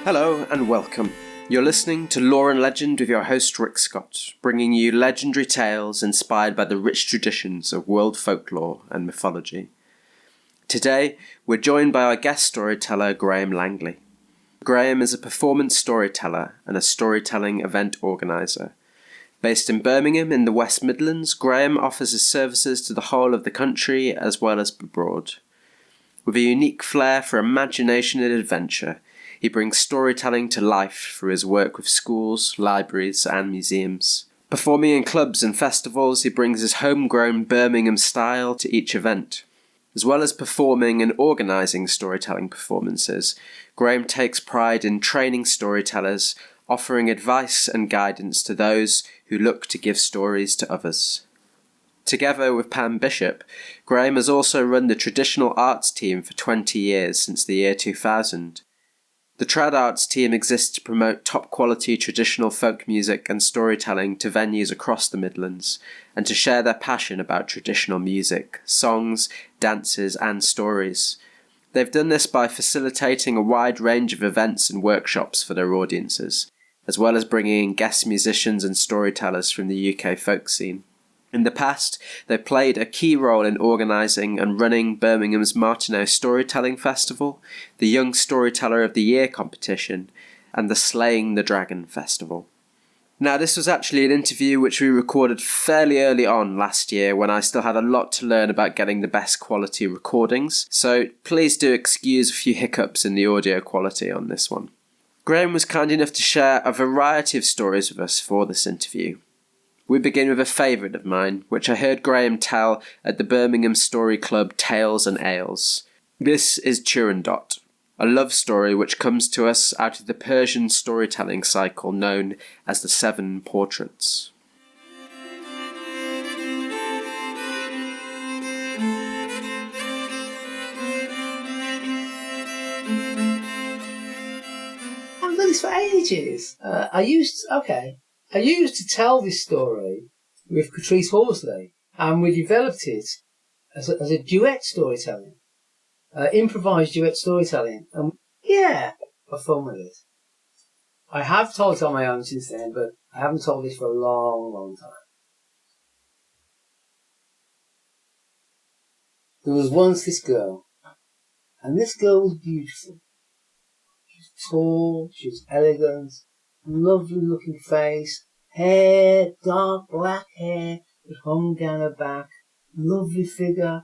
Hello and welcome. You're listening to Lore and Legend with your host Rick Scott, bringing you legendary tales inspired by the rich traditions of world folklore and mythology. Today, we're joined by our guest storyteller Graham Langley. Graham is a performance storyteller and a storytelling event organiser. Based in Birmingham in the West Midlands, Graham offers his services to the whole of the country as well as abroad. With a unique flair for imagination and adventure, he brings storytelling to life through his work with schools, libraries and museums. Performing in clubs and festivals, he brings his homegrown Birmingham style to each event. As well as performing and organising storytelling performances, Graham takes pride in training storytellers, offering advice and guidance to those who look to give stories to others. Together with Pam Bishop, Graham has also run the traditional arts team for 20 years since the year 2000. The trad arts team exists to promote top-quality traditional folk music and storytelling to venues across the Midlands, and to share their passion about traditional music, songs, dances and stories. They've done this by facilitating a wide range of events and workshops for their audiences, as well as bringing in guest musicians and storytellers from the UK folk scene. In the past, they played a key role in organising and running Birmingham's Martineau Storytelling Festival, the Young Storyteller of the Year competition, and the Slaying the Dragon Festival. Now, this was actually an interview which we recorded fairly early on last year when I still had a lot to learn about getting the best quality recordings, so please do excuse a few hiccups in the audio quality on this one. Graham was kind enough to share a variety of stories with us for this interview. We begin with a favourite of mine, which I heard Graham tell at the Birmingham Story Club Tales and Ales. This is Turondot, a love story which comes to us out of the Persian storytelling cycle known as the Seven Portraits. I've done this for ages. I used to tell this story with Catrice Horsley, and we developed it as a duet storytelling, improvised duet storytelling. And yeah, I've fun with it. I have told it on my own since then, but I haven't told this for a long, long time. There was once this girl, and this girl was beautiful. She was tall, she was elegant, lovely looking face, hair, dark black hair that hung down her back, lovely figure.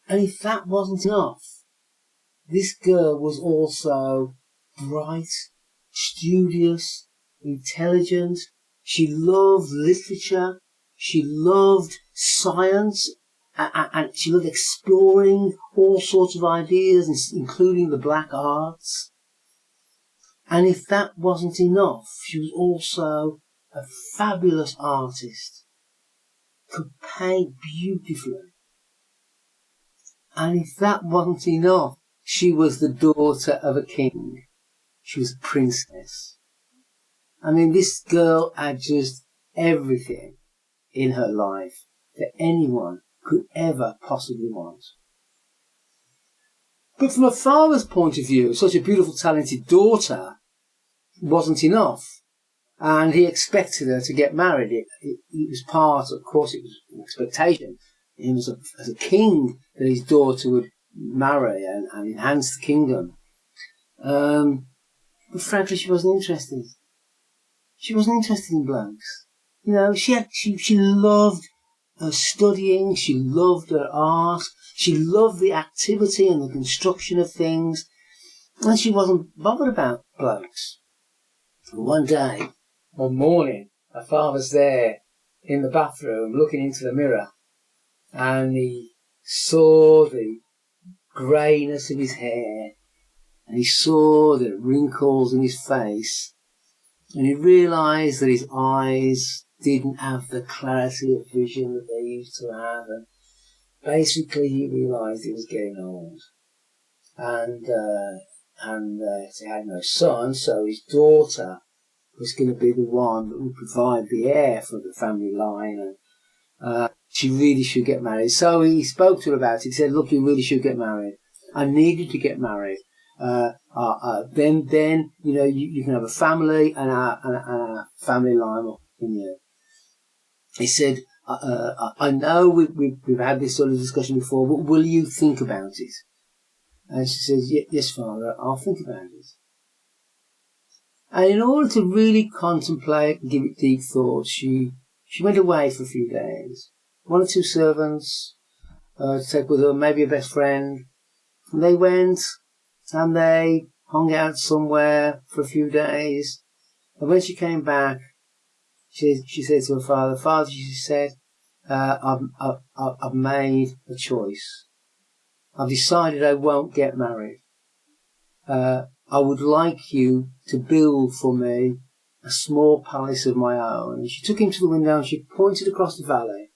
And if that wasn't enough, this girl was also bright, studious, intelligent. She loved literature, she loved science, and she loved exploring all sorts of ideas, including the black arts. And if that wasn't enough, she was also a fabulous artist, could paint beautifully. And if that wasn't enough, she was the daughter of a king. She was a princess. I mean, this girl had just everything in her life that anyone could ever possibly want. But from a father's point of view, such a beautiful, talented daughter wasn't enough. And he expected her to get married. It was part, of course, it was an expectation. He was as a king that his daughter would marry and enhance the kingdom. But frankly, she wasn't interested. She wasn't interested in blokes. You know, she loved her studying, she loved her art, she loved the activity and the construction of things, and she wasn't bothered about blokes. One morning, her father's there in the bathroom looking into the mirror, and he saw the greyness of his hair, and he saw the wrinkles in his face, and he realised that his eyes didn't have the clarity of vision that they used to have, and basically he realised he was getting old. And he had no son, so his daughter was going to be the one that would provide the heir for the family line, and she really should get married. So he spoke to her about it. He said, look, you really should get married. I need you to get married. then you can have a family and a family line up in you. He said, I know we've had this sort of discussion before, but will you think about it? And she says, yes, Father, I'll think about it. And in order to really contemplate and give it deep thought, she went away for a few days. 1 or 2 servants to take with her, maybe a best friend. And they went and they hung out somewhere for a few days. And when she came back, she said to her father, Father, she said, I've made a choice. I've decided I won't get married. I would like you to build for me a small palace of my own. And she took him to the window and she pointed across the valley.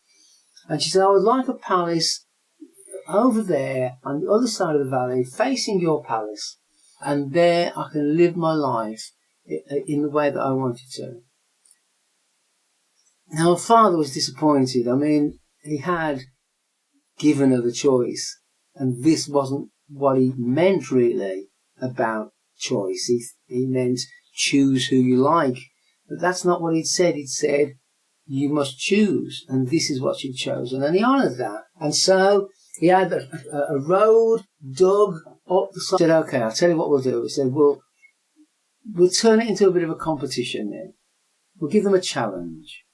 And she said, I would like a palace over there on the other side of the valley, facing your palace. And there I can live my life in the way that I wanted to. Now, her father was disappointed. I mean, he had given her the choice. And this wasn't what he meant, really, about choice. He meant choose who you like. But that's not what he'd said. He'd said, you must choose. And this is what you've chosen. And he honoured that. And so he had a road dug up the side. He said, OK, I'll tell you what we'll do. He said, we'll turn it into a bit of a competition then. We'll give them a challenge.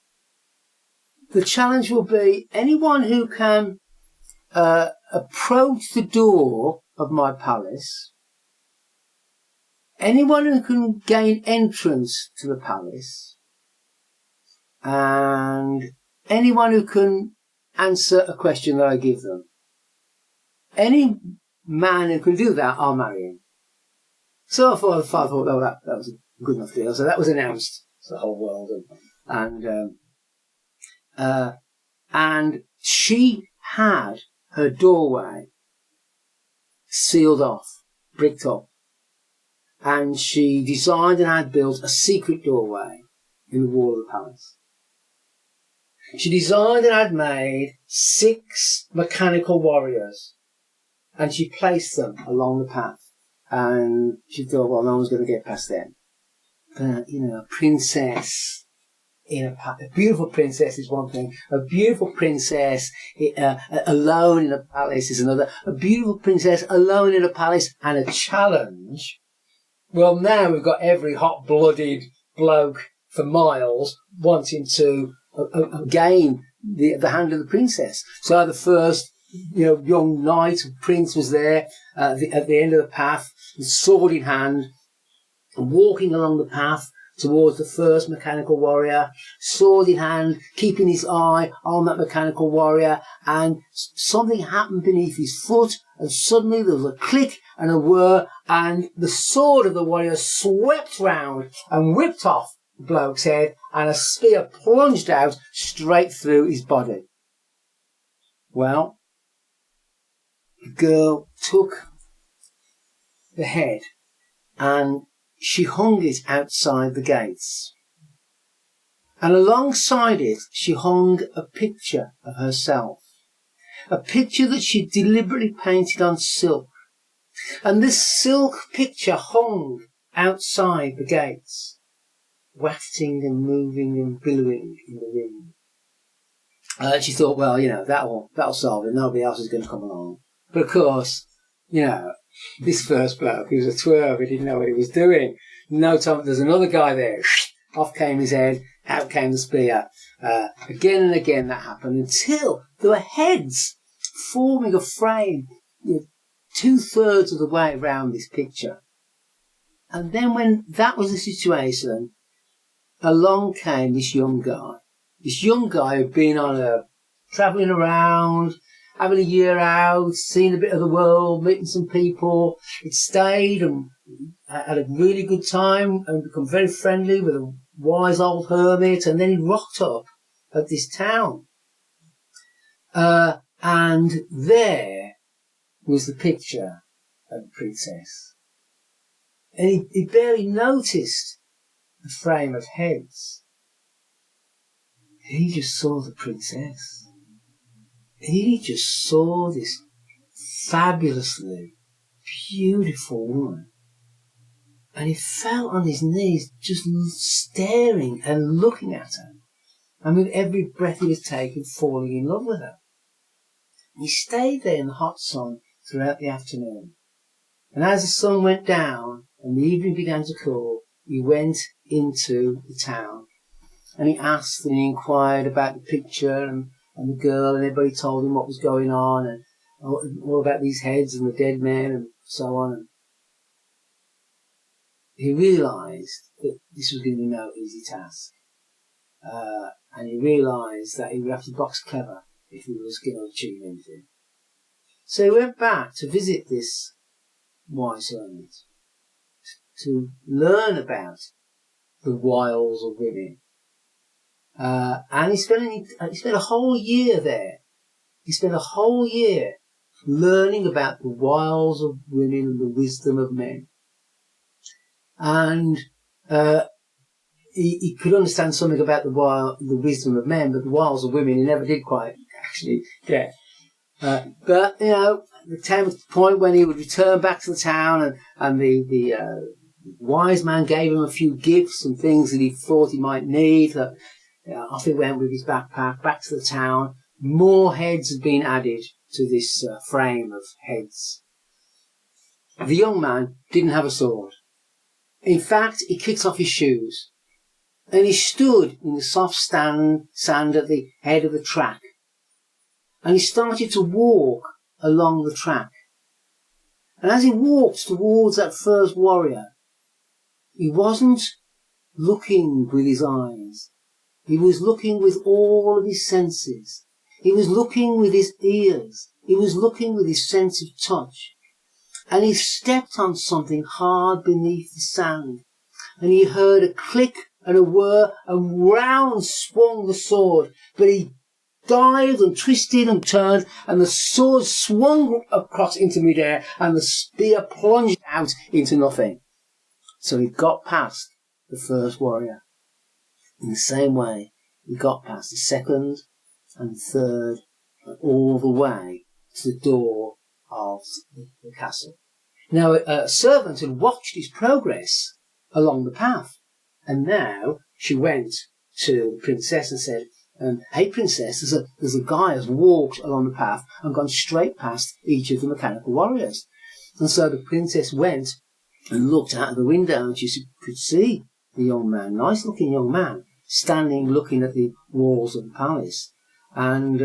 The challenge will be anyone who can approach the door of my palace, anyone who can gain entrance to the palace, and anyone who can answer a question that I give them. Any man who can do that, I'll marry him. So the father thought, oh, that was a good enough deal. So that was announced to the whole world. And she had her doorway sealed off, bricked up. And she designed and had built a secret doorway in the wall of the palace. She designed and had made 6 mechanical warriors. And she placed them along the path. And she thought, well, no one's going to get past them. But, a princess a beautiful princess is one thing. A beautiful princess alone in a palace is another. A beautiful princess alone in a palace and a challenge. Well, now we've got every hot-blooded bloke for miles wanting to gain the hand of the princess. So the first, young knight, prince was there at the end of the path, sword in hand, walking along the path towards the first mechanical warrior, sword in hand, keeping his eye on that mechanical warrior, and something happened beneath his foot, and suddenly there was a click and a whir, and the sword of the warrior swept round and whipped off the bloke's head, and a spear plunged out straight through his body. Well, the girl took the head and she hung it outside the gates. And alongside it, she hung a picture of herself. A picture that she deliberately painted on silk. And this silk picture hung outside the gates, wafting and moving and billowing in the wind. And she thought, well, that'll solve it. Nobody else is going to come along. But of course, this first bloke, he was a twerp, he didn't know what he was doing. No time, there's another guy there. Off came his head, out came the spear. Again and again that happened until there were heads forming a frame 2/3 of the way around this picture. And then when that was the situation, along came this young guy. This young guy who'd been travelling around, having a year out, seeing a bit of the world, meeting some people. He'd stayed and had a really good time and become very friendly with a wise old hermit. And then he rocked up at this town. And there was the picture of the princess. And he barely noticed the frame of heads. He just saw the princess. He just saw this fabulously beautiful woman And he fell on his knees, just staring and looking at her. And with every breath he was taking, falling in love with her. And he stayed there in the hot sun throughout the afternoon. And as the sun went down and the evening began to cool, he went into the town. And he asked and he inquired about the picture and the girl, and everybody told him what was going on and all about these heads and the dead men and so on. And he realised that this was going to be no easy task. And he realised that he would have to box clever if he was going to achieve anything. So he went back to visit this wise hermit to learn about the wiles of women. And he spent a whole year there. He spent a whole year learning about the wiles of women and the wisdom of men. And he could understand something about the wisdom of men, but the wiles of women he never did quite actually get. But, the 10th point when he would return back to the town and the wise man gave him a few gifts and things that he thought he might need. Off he went with his backpack back to the town. More heads had been added to this frame of heads. The young man didn't have a sword. In fact, he kicked off his shoes and he stood in the soft sand at the head of the track. And he started to walk along the track. And as he walked towards that first warrior, he wasn't looking with his eyes. He was looking with all of his senses. He was looking with his ears. He was looking with his sense of touch. And he stepped on something hard beneath the sand. And he heard a click and a whir, and round swung the sword. But he dived and twisted and turned, and the sword swung across into midair, and the spear plunged out into nothing. So he got past the first warrior. In the same way, he got past the second and third, and all the way to the door of the castle. Now, a servant had watched his progress along the path, and now she went to the princess and said, "Hey, princess, there's a guy has walked along the path and gone straight past each of the mechanical warriors." And so the princess went and looked out of the window, and she could see the young man, nice-looking young man, standing looking at the walls of the palace. And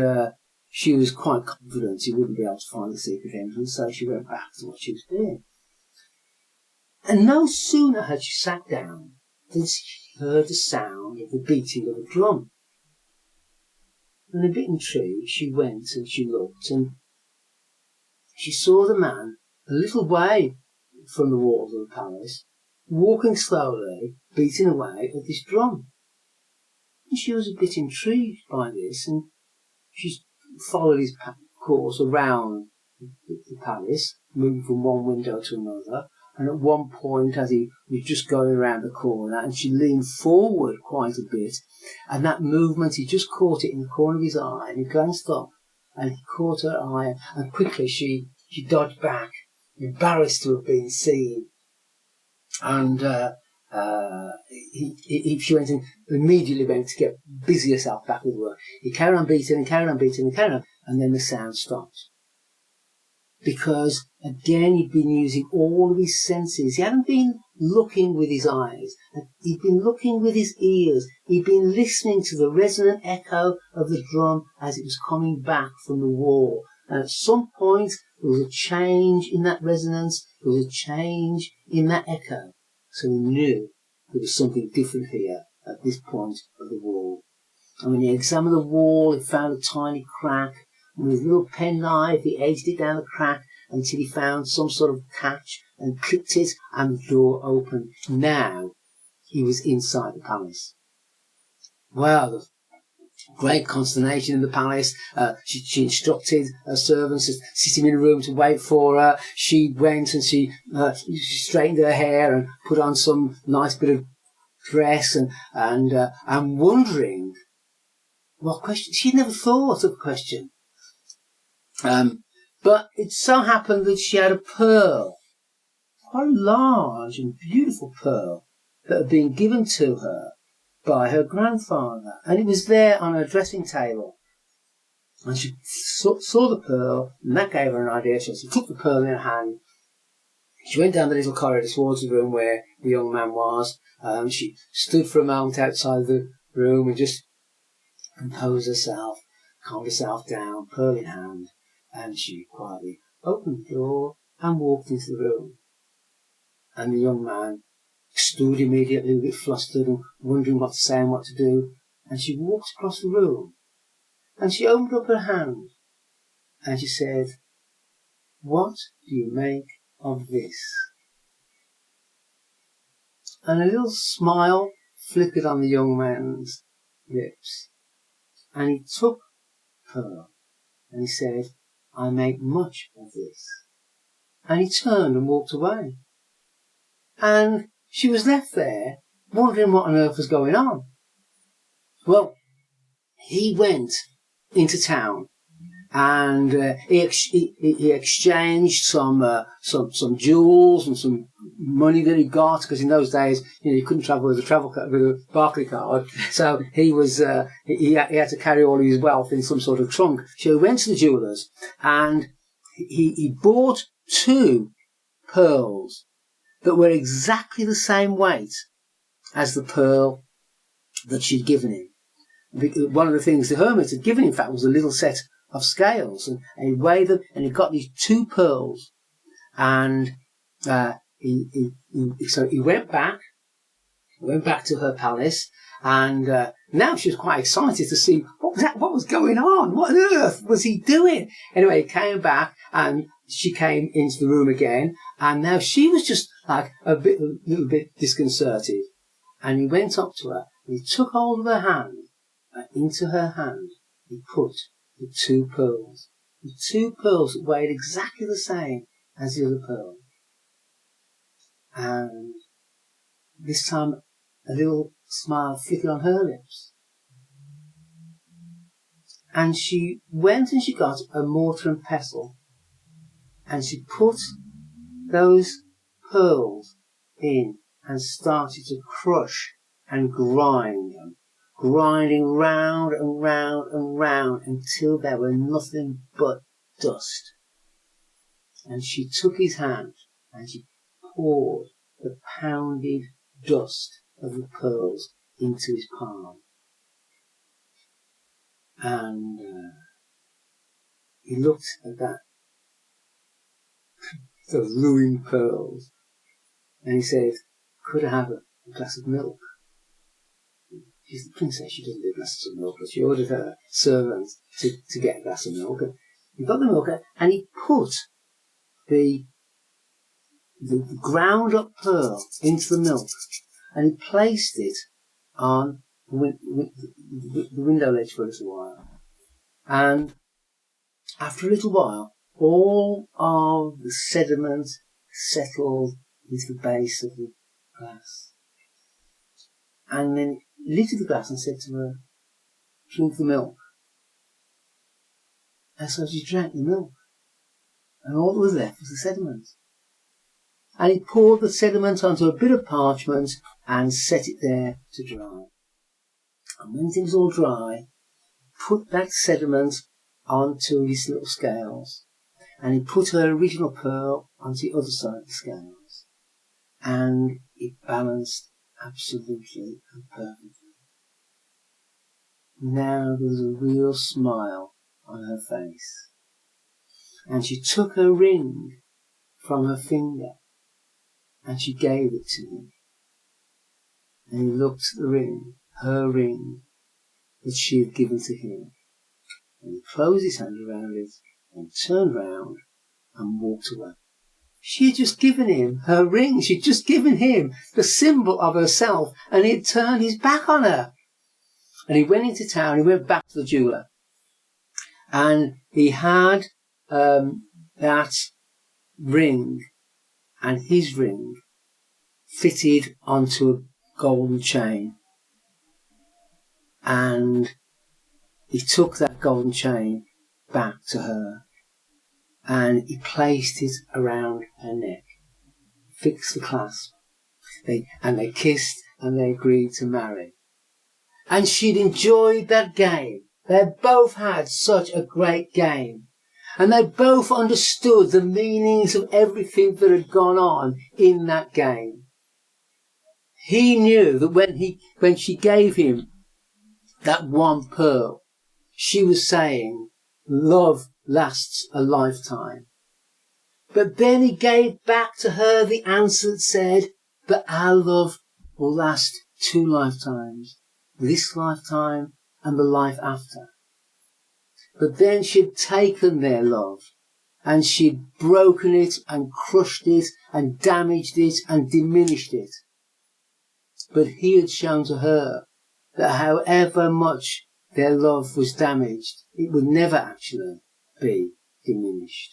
she was quite confident he wouldn't be able to find the secret entrance, so she went back to what she was doing. And no sooner had she sat down than she heard the sound of the beating of a drum. And a bit intrigued, she went and she looked, and she saw the man a little way from the walls of the palace, walking slowly, beating away at this drum. And she was a bit intrigued by this, and she followed his course around the palace, moving from one window to another. And at one point, as he was just going around the corner, and she leaned forward quite a bit, and that movement, he just caught it in the corner of his eye, and he glanced up, and he caught her eye, and quickly she dodged back, embarrassed to have been seen. And she went and immediately went to get busy herself back with work. He carried on beating and carried on beating and carried on, and then the sound stopped. Because, again, he'd been using all of his senses. He hadn't been looking with his eyes. He'd been looking with his ears. He'd been listening to the resonant echo of the drum as it was coming back from the wall. And at some point, there was a change in that resonance. There was a change in that echo. So he knew there was something different here at this point of the wall. And when he examined the wall, he found a tiny crack. And with his little penknife, he edged it down the crack until he found some sort of catch and clicked it, and the door opened. Now he was inside the palace. Well, there was great consternation in the palace. She instructed her servants to sit him in a room to wait for her. She went and she straightened her hair and put on some nice bit of dress and wondering what question. She'd never thought of a question. But it so happened that she had a pearl quite a large and beautiful pearl that had been given to her by her grandfather, and it was there on her dressing table. And she saw the pearl, and that gave her an idea. So she took the pearl in her hand. She went down the little corridor towards the room where the young man was. She stood for a moment outside the room and just composed herself, calmed herself down, pearl in hand, and she quietly opened the door and walked into the room. And the young man stood immediately, a bit flustered and wondering what to say and what to do. And she walked across the room, and she opened up her hand, and she said, "What do you make of this?" And a little smile flickered on the young man's lips, and he took her, and he said, "I make much of this." And he turned and walked away. And she was left there, wondering what on earth was going on. Well, he went into town, and he exchanged some jewels and some money that he got, because in those days, you couldn't travel with a Barclay card, so he had to carry all his wealth in some sort of trunk. So he went to the jewellers, and he bought 2 pearls that were exactly the same weight as the pearl that she'd given him. One of the things the hermit had given him, in fact, was a little set of scales, and he weighed them, and he got these 2 pearls, and so he went back to her palace, and now she was quite excited to see what was going on. What on earth was he doing? Anyway, he came back, and she came into the room again, and now she was just like a little bit disconcerted. And he went up to her, and he took hold of her hand, and into her hand he put the 2 pearls. The 2 pearls that weighed exactly the same as the other pearl. And this time a little smile flickered on her lips. And she went and she got a mortar and pestle, and she put those pearls in and started to crush and grind them, grinding round and round and round until there were nothing but dust. And she took his hand and she poured the pounded dust of the pearls into his palm. And he looked at those ruined pearls, and he said, "Could I have a glass of milk?" She's the princess, she doesn't need glasses of milk, but she ordered her servants to get a glass of milk. And he got the milk, and he put the ground up pearl into the milk, and he placed it on the window ledge for a little while. And after a little while, all of the sediment settled into the base of the glass. And then he lifted the glass and said to her, "Drink the milk." And so she drank the milk, and all that was left was the sediment. And he poured the sediment onto a bit of parchment and set it there to dry. And when things all dry, put that sediment onto his little scales, and he put her original pearl onto the other side of the scales, and it balanced absolutely and perfectly. Now there was a real smile on her face, and she took her ring from her finger and she gave it to him. And he looked at the ring, her ring, that she had given to him, and he closed his hand around it and turned round and walked away. She had just given him her ring. She'd just given him the symbol of herself, and he had turned his back on her. And he went into town. He went back to the jeweller, and he had that ring and his ring fitted onto a golden chain. And he took that golden chain back to her, and he placed it around her neck, fixed the clasp. They kissed and they agreed to marry. And she'd enjoyed that game. They both had such a great game. And they both understood the meanings of everything that had gone on in that game. He knew that when she gave him that one pearl, she was saying, love lasts a lifetime. But then he gave back to her the answer that said, but our love will last 2 lifetimes, this lifetime and the life after. But then she'd taken their love and she'd broken it and crushed it and damaged it and diminished it. But he had shown to her that however much their love was damaged, it would never actually be diminished.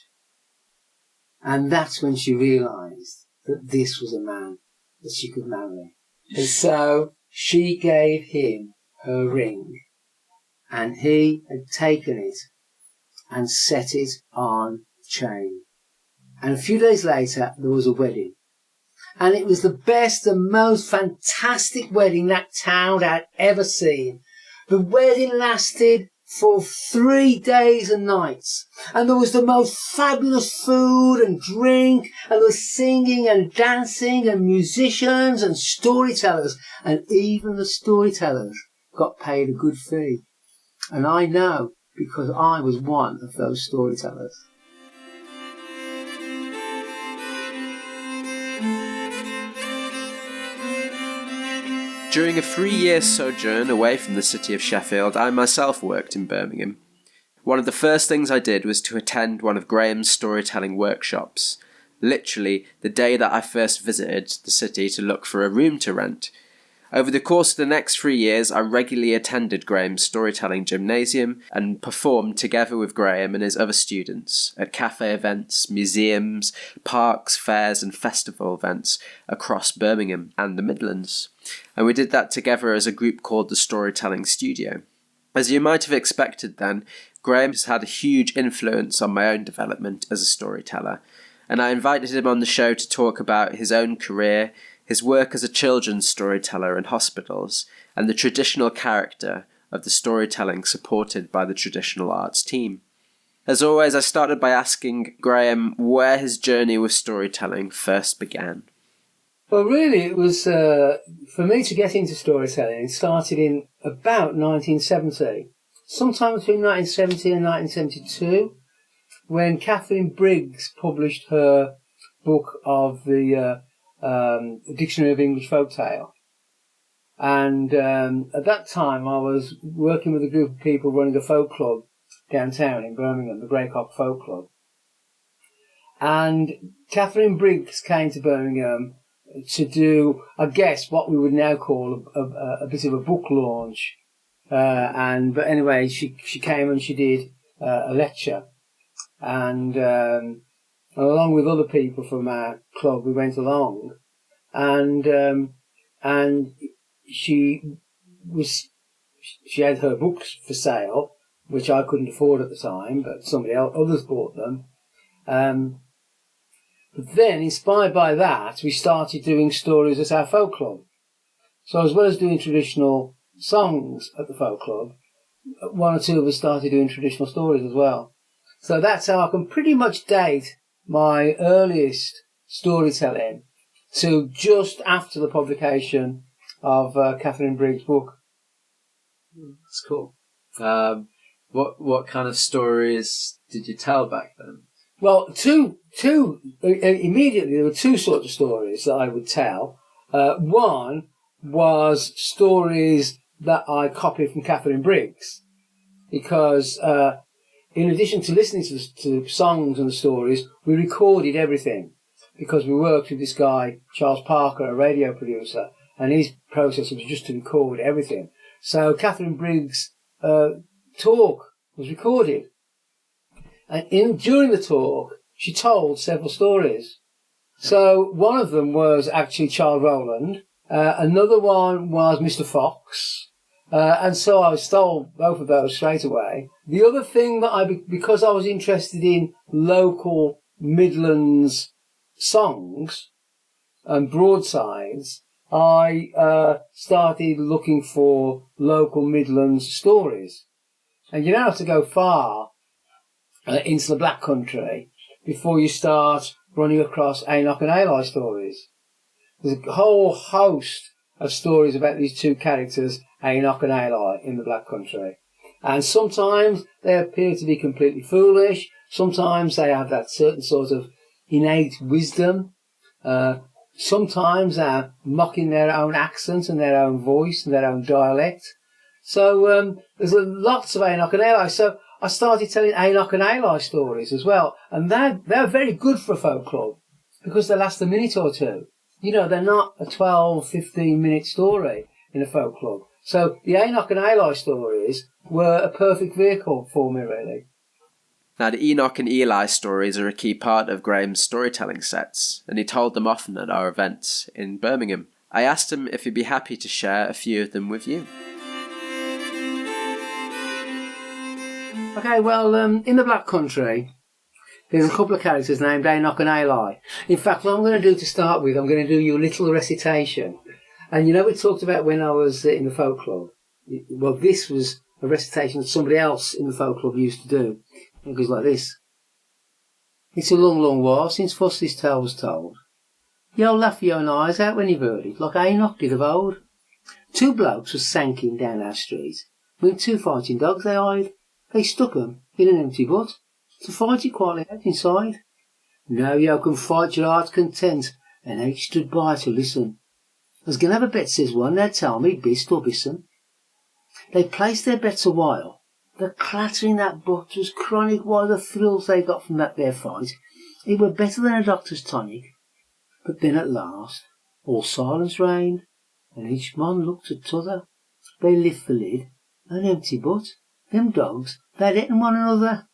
And that's when she realised that this was a man that she could marry. And so she gave him her ring, and he had taken it and set it on a chain. And a few days later, there was a wedding. And it was the best and most fantastic wedding that town had ever seen. The wedding lasted for 3 days and nights. And there was the most fabulous food and drink, and there was singing and dancing and musicians and storytellers. And even the storytellers got paid a good fee. And I know because I was one of those storytellers. During a 3-year sojourn away from the city of Sheffield, I myself worked in Birmingham. One of the first things I did was to attend one of Graham's storytelling workshops, literally the day that I first visited the city to look for a room to rent. Over the course of the next 3 years, I regularly attended Graham's storytelling gymnasium and performed together with Graham and his other students at cafe events, museums, parks, fairs and festival events across Birmingham and the Midlands. And we did that together as a group called the Storytelling Studio. As you might have expected then, Graham has had a huge influence on my own development as a storyteller, and I invited him on the show to talk about his own career, his work as a children's storyteller in hospitals, and the traditional character of the storytelling supported by the traditional arts team. As always, I started by asking Graham where his journey with storytelling first began. Well, really, it was, for me to get into storytelling, it started in about 1970, sometime between 1970 and 1972, when Catherine Briggs published her book of the Dictionary of English Folktale. And at that time, I was working with a group of people running a folk club downtown in Birmingham, the Greycock Folk Club. And Catherine Briggs came to Birmingham to do, I guess, what we would now call a bit of a book launch. But anyway, she came and she did a lecture. And along with other people from our club, we went along. And she had her books for sale, which I couldn't afford at the time, but others bought them. But then, inspired by that, we started doing stories at our folk club. So as well as doing traditional songs at the folk club, one or two of us started doing traditional stories as well. So that's how I can pretty much date my earliest storytelling to just after the publication of Catherine Briggs' book. That's cool. What kind of stories did you tell back then? Well, immediately there were two sorts of stories that I would tell. One was stories that I copied from Catherine Briggs, because in addition to listening to songs and the stories, we recorded everything, because we worked with this guy, Charles Parker, a radio producer, and his process was just to record everything. So Catherine Briggs' talk was recorded. And during the talk, she told several stories. So one of them was actually Child Rowland. Another one was Mr. Fox. And so I stole both of those straight away. The other thing that because I was interested in local Midlands songs, and broadsides, I started looking for local Midlands stories. And you don't have to go far into the Black Country before you start running across Enoch and Eli stories. There's a whole host of stories about these two characters, Enoch and Eli, in the Black Country. And sometimes they appear to be completely foolish. Sometimes they have that certain sort of innate wisdom. Sometimes they're mocking their own accent and their own voice and their own dialect. So there's lots of Enoch and Eli. So I started telling Enoch and Eli stories as well. And they're very good for a folk club because they last a minute or two. You know, they're not a 12, 15-minute story in a folk club. So the Enoch and Eli stories were a perfect vehicle for me, really. Now, the Enoch and Eli stories are a key part of Graham's storytelling sets, and he told them often at our events in Birmingham. I asked him if he'd be happy to share a few of them with you. Okay, well, in the Black Country, there's a couple of characters named Enoch and Eli. In fact, what I'm going to do to start with, I'm going to do you a little recitation. And you know, we talked about when I was in the folk club. Well, this was a recitation that somebody else in the folk club used to do. It goes like this. It's a long, long while since Fossley's tale was told. You'll laugh your own eyes out when you've heard it, like Enoch did of old. Two blokes was sanking down our street. When two fighting dogs they eyed. They stuck 'em in an empty butt to fight it quietly out inside. Now you can fight your heart's content, and each stood by to listen. As gonna have a bet, says one, they'd tell me bist or bisson. They placed their bets a while. The clattering that butt was chronic while the thrills they got from that there fight. It were better than a doctor's tonic. But then at last, all silence reigned, and each man looked at t'other. They lift the lid, an empty butt. Them dogs, they'd eaten one another.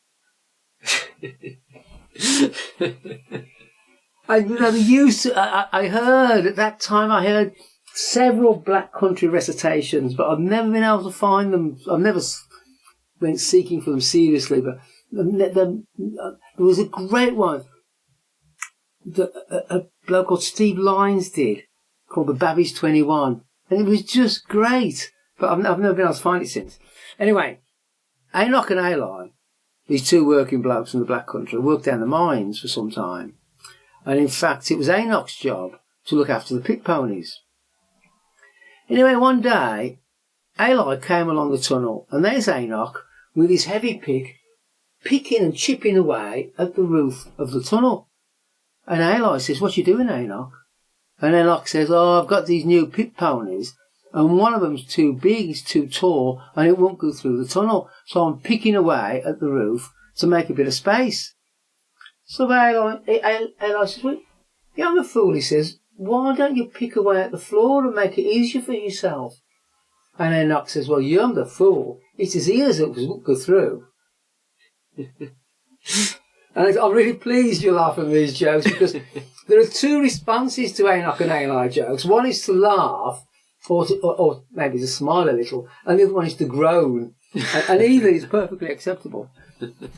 And you know, they used to, I heard, at that time I heard several Black Country recitations, but I've never been able to find them. I've never went seeking for them seriously, but there was a great one that a bloke called Steve Lines did, called The Babby's 21, and it was just great, but I've never been able to find it since. Anyway, Enoch and Eli, these two working blokes from the Black Country, worked down the mines for some time. And in fact, it was Enoch's job to look after the pick ponies. Anyway, one day, Eli came along the tunnel, and there's Enoch with his heavy pick, picking and chipping away at the roof of the tunnel. And Eli says, "What you doing, Enoch?" And Enoch says, "Oh, I've got these new pick ponies, and one of them's too big, it's too tall, and it won't go through the tunnel. So I'm picking away at the roof to make a bit of space." So Eli says, "Well, you're not a fool," he says. "Why don't you pick away at the floor and make it easier for yourself?" And Enoch says, "Well, you're the fool. It's his ears that will go through." And I'm really pleased you laugh at these jokes, because there are two responses to Enoch and Eli jokes. One is to laugh, or maybe to smile a little, and the other one is to groan. And either is perfectly acceptable.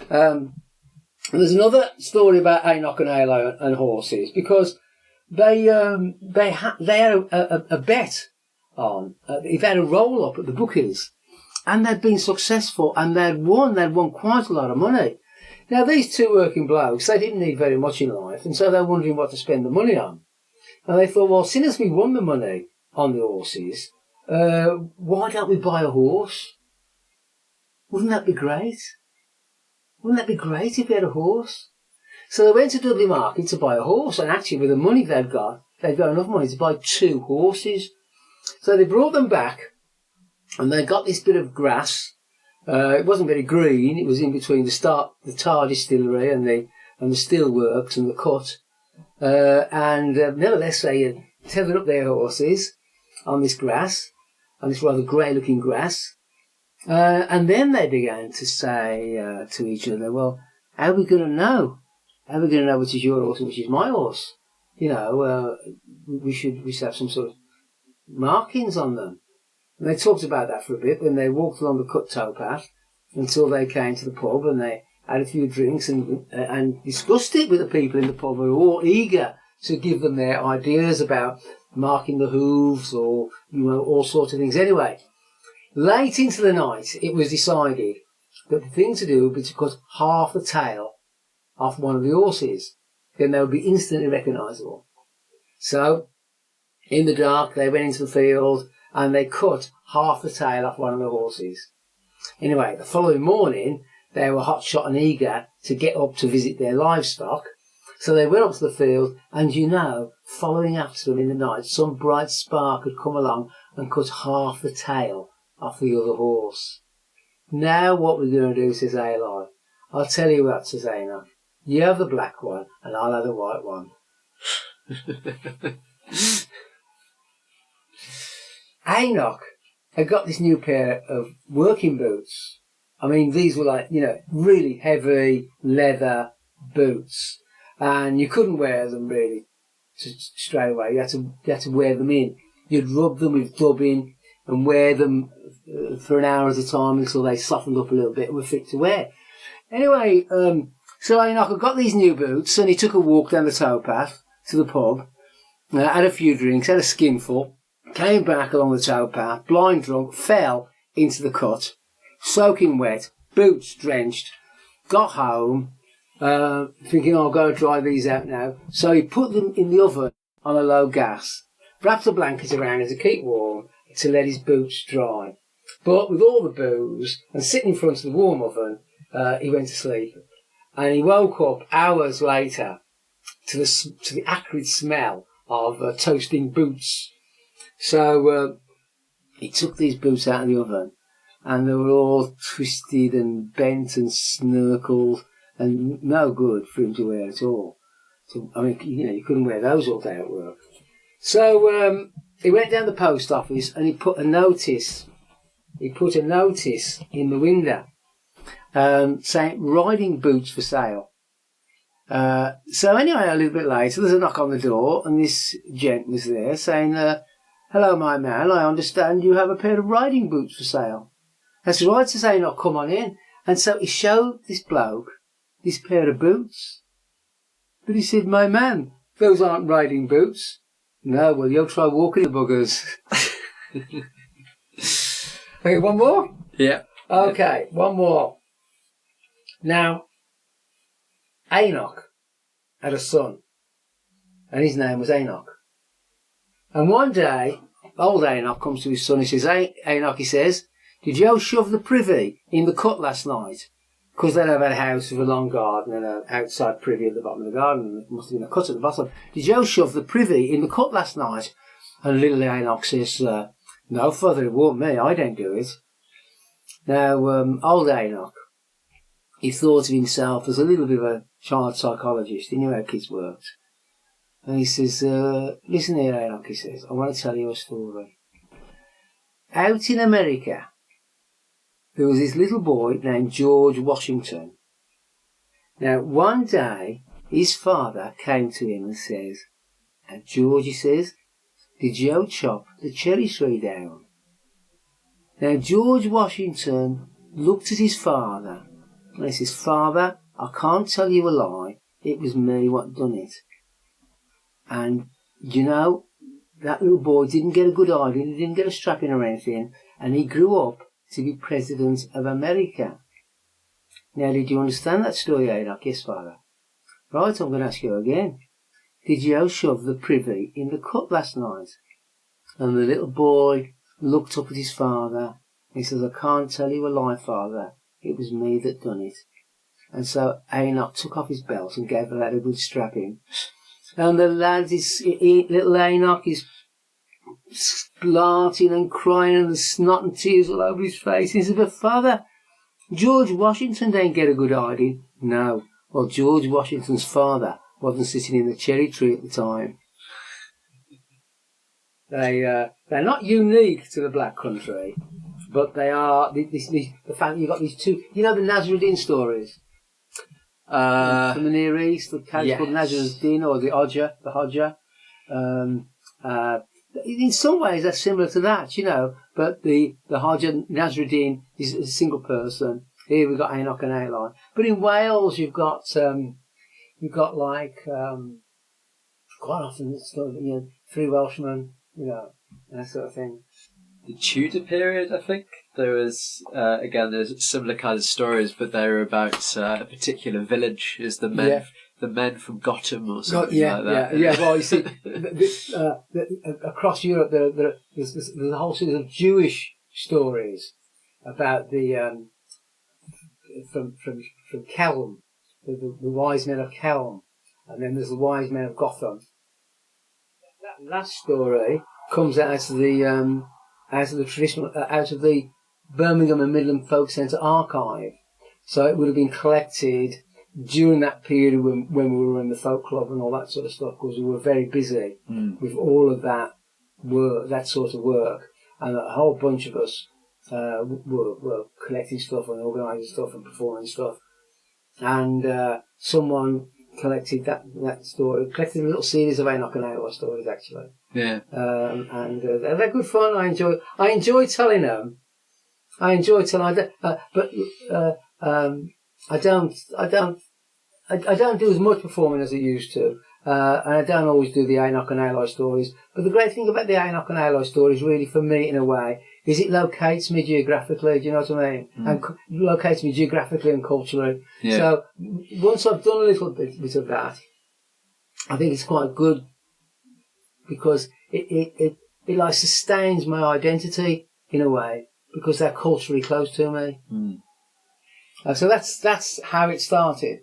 And there's another story about Enoch and Eli and horses, because they had a bet on, they had a roll up at the bookies, and they'd been successful, and they'd won quite a lot of money. Now, these two working blokes, they didn't need very much in life, and so they're wondering what to spend the money on. And they thought, well, since we won the money on the horses, why don't we buy a horse? Wouldn't that be great? Wouldn't that be great if we had a horse? So they went to Dudley Market to buy a horse, and actually with the money they'd got enough money to buy 2 horses. So they brought them back, and they got this bit of grass. It wasn't very green. It was in between the tar distillery and the steel works and the cut. Nevertheless, they tethered up their horses on this grass, on this rather grey-looking grass. And then they began to say to each other, "Well, how are we going to know? How are we going to know which is your horse and which is my horse? You know, we should have some sort of markings on them." And they talked about that for a bit, then they walked along the cut towpath until they came to the pub, and they had a few drinks and discussed it with the people in the pub, who were all eager to give them their ideas about marking the hooves or, all sorts of things. Anyway, late into the night, it was decided that the thing to do would be to cut half the tail off one of the horses. Then they would be instantly recognisable. So, in the dark, they went into the field and they cut half the tail off one of the horses. Anyway, the following morning, they were hotshot and eager to get up to visit their livestock. So they went up to the field and, following after them in the night, some bright spark had come along and cut half the tail off the other horse. Now what we're going to do, says Eli. I'll tell you what, says Enoch. You have the black one and I'll have the white one. Enoch had got this new pair of working boots. I mean, these were like, really heavy leather boots. And you couldn't wear them really straight away. You had to wear them in. You'd rub them with dubbing and wear them for an hour at a time until they softened up a little bit and were fit to wear. Anyway, so Enoch had got these new boots and he took a walk down the towpath to the pub, had a few drinks, had a skinful, came back along the towpath, blind drunk, fell into the cut, soaking wet, boots drenched, got home, thinking, I've got to dry these out now. So he put them in the oven on a low gas, wrapped a blanket around it to keep warm, to let his boots dry. But with all the booze and sitting in front of the warm oven, he went to sleep. And he woke up hours later to the acrid smell of toasting boots. So he took these boots out of the oven, and they were all twisted and bent and snirkled, and no good for him to wear at all. So, I mean, you couldn't wear those all day at work. So he went down the post office and he put a notice. He put a notice in the window saying riding boots for sale. So anyway, a little bit later, there's a knock on the door, and this gent was there saying, "Hello, my man. I understand you have a pair of riding boots for sale." That's right, says Enoch, come on in. And so he showed this bloke this pair of boots. But he said, "My man, those aren't riding boots." "No, well, you'll try walking the buggers." Okay, one more? Yeah. Okay, one more. Now, Enoch had a son, and his name was Enoch. And one day, old Enoch comes to his son, he says, "Hey, Enoch," he says, "did you shove the privy in the cut last night?" Because they'd have had a house with a long garden and an outside privy at the bottom of the garden. There must have been a cut at the bottom. "Did you shove the privy in the cut last night?" And little Enoch says, "No, father, it wasn't me. I don't do it." Now, old Enoch, he thought of himself as a little bit of a child psychologist. He knew how kids worked. And he says, "Listen here, Enoch," he says, "I want to tell you a story. Out in America, there was this little boy named George Washington. Now, one day, his father came to him and says, 'And George,' he says, 'did you chop the cherry tree down?' Now, George Washington looked at his father and he says, 'Father, I can't tell you a lie. It was me what done it.' And, that little boy didn't get a good idea. He didn't get a strapping or anything. And he grew up to be President of America." Now, did you understand that story, Enoch? "Yes, Father." "Right, I'm going to ask you again. Did you shove the privy in the cut last night?" And the little boy looked up at his father and he says, "I can't tell you a lie, Father. It was me that done it." And so Enoch took off his belt and gave the lad a good strapping. And the lad, little Enoch, is smarting and crying and the snot and tears all over his face. He says, "But Father, George Washington didn't get a good hiding." "No, well, George Washington's father wasn't sitting in the cherry tree at the time." They're not unique to the Black Country, but they are. The fact you've got these two, the Nazarene stories from the Near East, the character called Nazarene or the Hodja. In some ways, they're similar to that, But the Hodja Nazarene is a single person. Here we've got Enoch and Eli. But in Wales, you've got like quite often it's got, three Welshmen, that sort of thing. The Tudor period, I think. There was, again, there's similar kinds of stories, but they were about a particular village, is the men from Gotham or something like that. Yeah. Well, you see, across Europe, there's a whole series of Jewish stories about the from Kelm, the wise men of Kelm, and then there's the wise men of Gotham. That last story comes out of the Birmingham and Midland Folk Centre archive. So it would have been collected during that period when we were in the folk club and all that sort of stuff, because we were very busy with all of that work, that sort of work, and a whole bunch of us were collecting stuff and organising stuff and performing stuff. And someone collected that story, collected a little series of Enoch and Eli stories, actually. Yeah. And they're good fun. I enjoy telling them. But I don't do as much performing as I used to. And I don't always do the Enoch and Eli stories. But the great thing about the Enoch and Eli stories, really, for me, in a way, is it locates me geographically. Do you know what I mean? And locates me geographically and culturally. Yeah. So once I've done a little bit of that, I think it's quite good, because it like sustains my identity in a way, because they're culturally close to me. So that's how it started.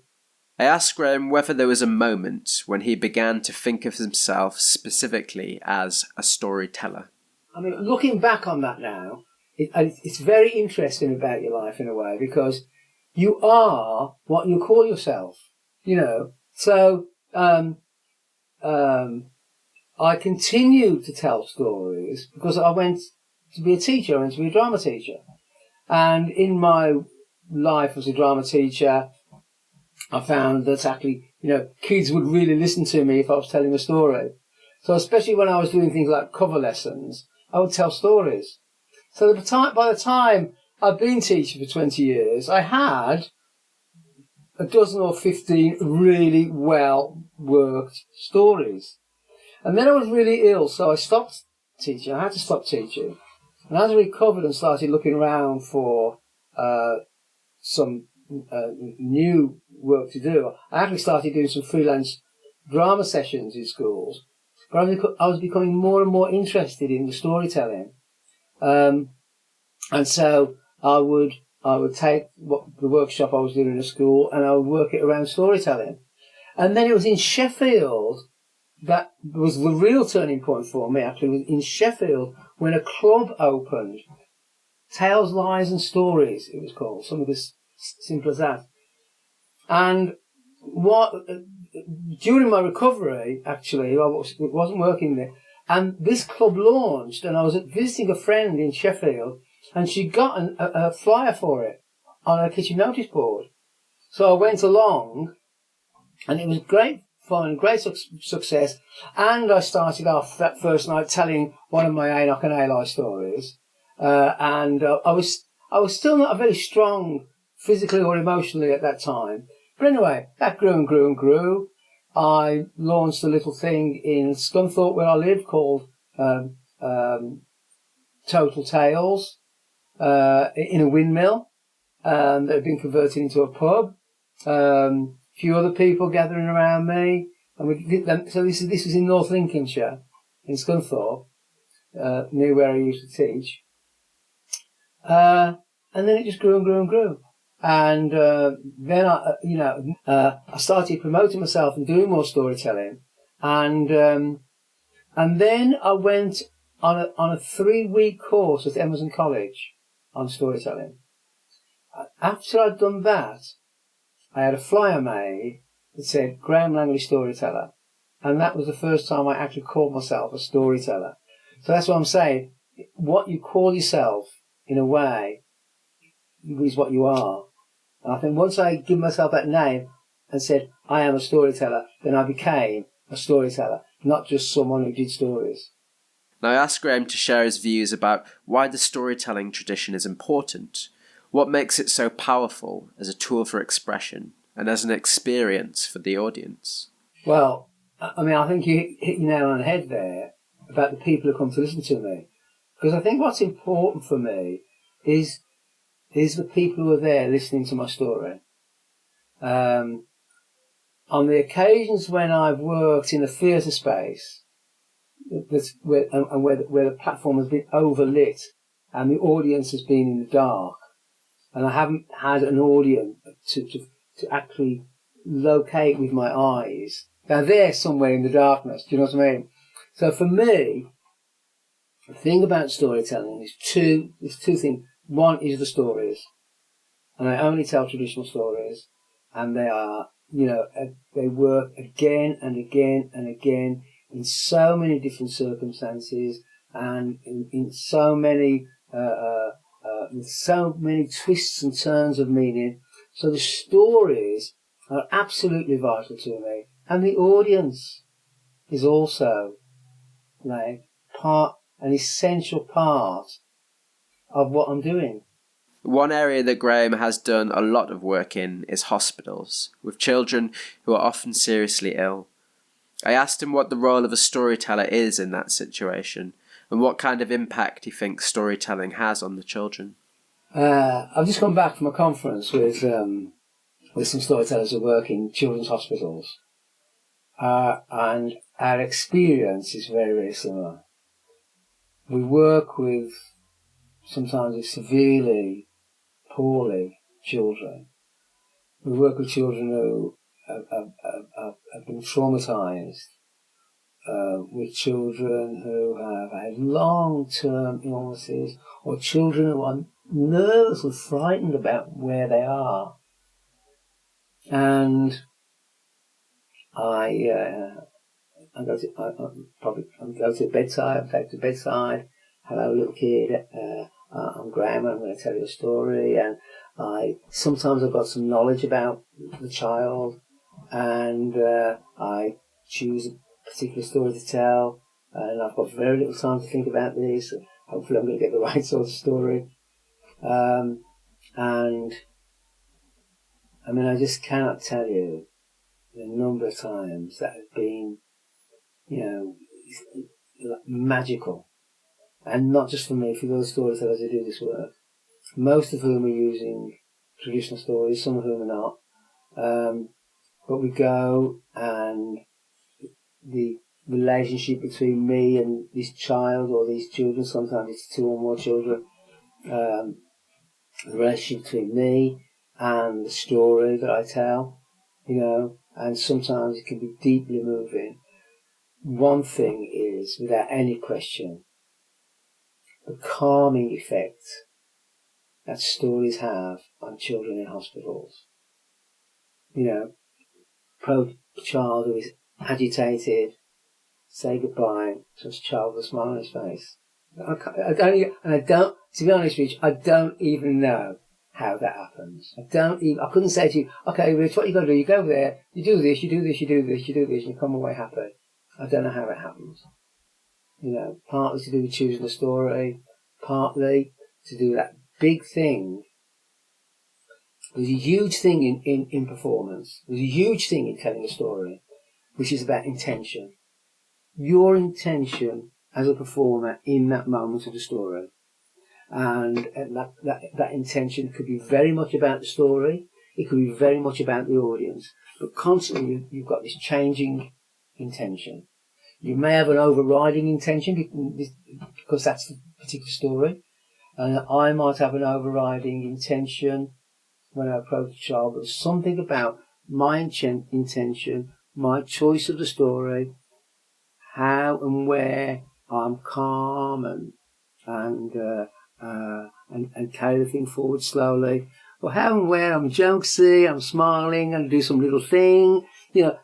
I asked Graham whether there was a moment when he began to think of himself specifically as a storyteller. I mean, looking back on that now, it's very interesting about your life in a way, because you are what you call yourself, So I continued to tell stories because I went to be a teacher. I went to be a drama teacher. And in my life as a drama teacher, I found that actually, kids would really listen to me if I was telling a story. So especially when I was doing things like cover lessons, I would tell stories. So by the time I'd been teaching for 20 years, I had a dozen or 15 really well-worked stories. And then I was really ill, so I stopped teaching. I had to stop teaching. And as I recovered and started looking around for some new work to do, I actually started doing some freelance drama sessions in schools. But I was becoming more and more interested in the storytelling. And so I would take the workshop I was doing in the school and I would work it around storytelling. And then it was in Sheffield that was the real turning point for me, actually, was in Sheffield when a club opened. Tales, Lies and Stories, it was called, something as simple as that. And during my recovery, actually, I wasn't working there, and this club launched, and I was visiting a friend in Sheffield, and she got a flyer for it on her kitchen notice board. So I went along, and it was great fun, great success, and I started off that first night telling one of my Enoch and Eli stories, and I was still not very strong physically or emotionally at that time. But anyway, that grew and grew and grew. I launched a little thing in Scunthorpe where I live called Total Tales, in a windmill that had been converted into a pub. Few other people gathering around me, and we did them. So this was in North Lincolnshire, in Scunthorpe, near where I used to teach. And then it just grew and grew and grew. And then I started promoting myself and doing more storytelling. And then I went on a 3-week course at Emerson College on storytelling. After I'd done that, I had a flyer made that said Graham Langley Storyteller. And that was the first time I actually called myself a storyteller. So that's what I'm saying. What you call yourself, in a way, is what you are. And I think once I give myself that name and said, I am a storyteller, then I became a storyteller, not just someone who did stories. Now I asked Graham to share his views about why the storytelling tradition is important, what makes it so powerful as a tool for expression and as an experience for the audience. Well, I mean, I think you hit your nail on the head there about the people who come to listen to me. Because I think what's important for me is the people who are there listening to my story. On the occasions when I've worked in a theatre space, where the platform has been overlit and the audience has been in the dark, and I haven't had an audience to actually locate with my eyes. Now they're somewhere in the darkness, do you know what I mean? So for me, the thing about storytelling is two things. One is the stories. And I only tell traditional stories, and they are, they work again and again and again in so many different circumstances and in so many, with so many twists and turns of meaning. So the stories are absolutely vital to me, and the audience is also an essential part of what I'm doing. One area that Graham has done a lot of work in is hospitals, with children who are often seriously ill. I asked him what the role of a storyteller is in that situation, and what kind of impact he thinks storytelling has on the children. I've just come back from a conference with some storytellers who work in children's hospitals, and our experience is very, very similar. We work with sometimes severely, poorly children. We work with children who have been traumatised, with children who have had long-term illnesses, or children who are nervous and frightened about where they are. And I go to bedside. I take to bedside. Hello, little kid. I'm Graham. I'm going to tell you a story. And sometimes I've got some knowledge about the child, and I choose a particular story to tell. And I've got very little time to think about this. Hopefully, I'm going to get the right sort of story. And I mean, I just cannot tell you the number of times that have been, magical. And not just for me, for those storytellers who do this work. Most of whom are using traditional stories, some of whom are not. But we go, and the relationship between me and this child or these children, sometimes it's two or more children, the relationship between me and the story that I tell, and sometimes it can be deeply moving. One thing is, without any question, the calming effect that stories have on children in hospitals. Approach a child who is agitated, say goodbye to a child with a smile on his face. To be honest with you, I don't even know how that happens. I couldn't say to you, okay, Rich, what you got to do? You go there, you do this, you do this, you do this, you do this, and you come away happy. I don't know how it happens. Partly to do with choosing the story, partly to do that big thing. There's a huge thing in performance. There's a huge thing in telling a story, which is about intention. Your intention as a performer in that moment of the story. And that intention could be very much about the story. It could be very much about the audience. But constantly you've got this changing intention. You may have an overriding intention because that's the particular story. And I might have an overriding intention when I approach a child. But something about my intention, my choice of the story, how and where I'm calm and carry the thing forward slowly, or how and where I'm jokesy, I'm smiling and do some little thing.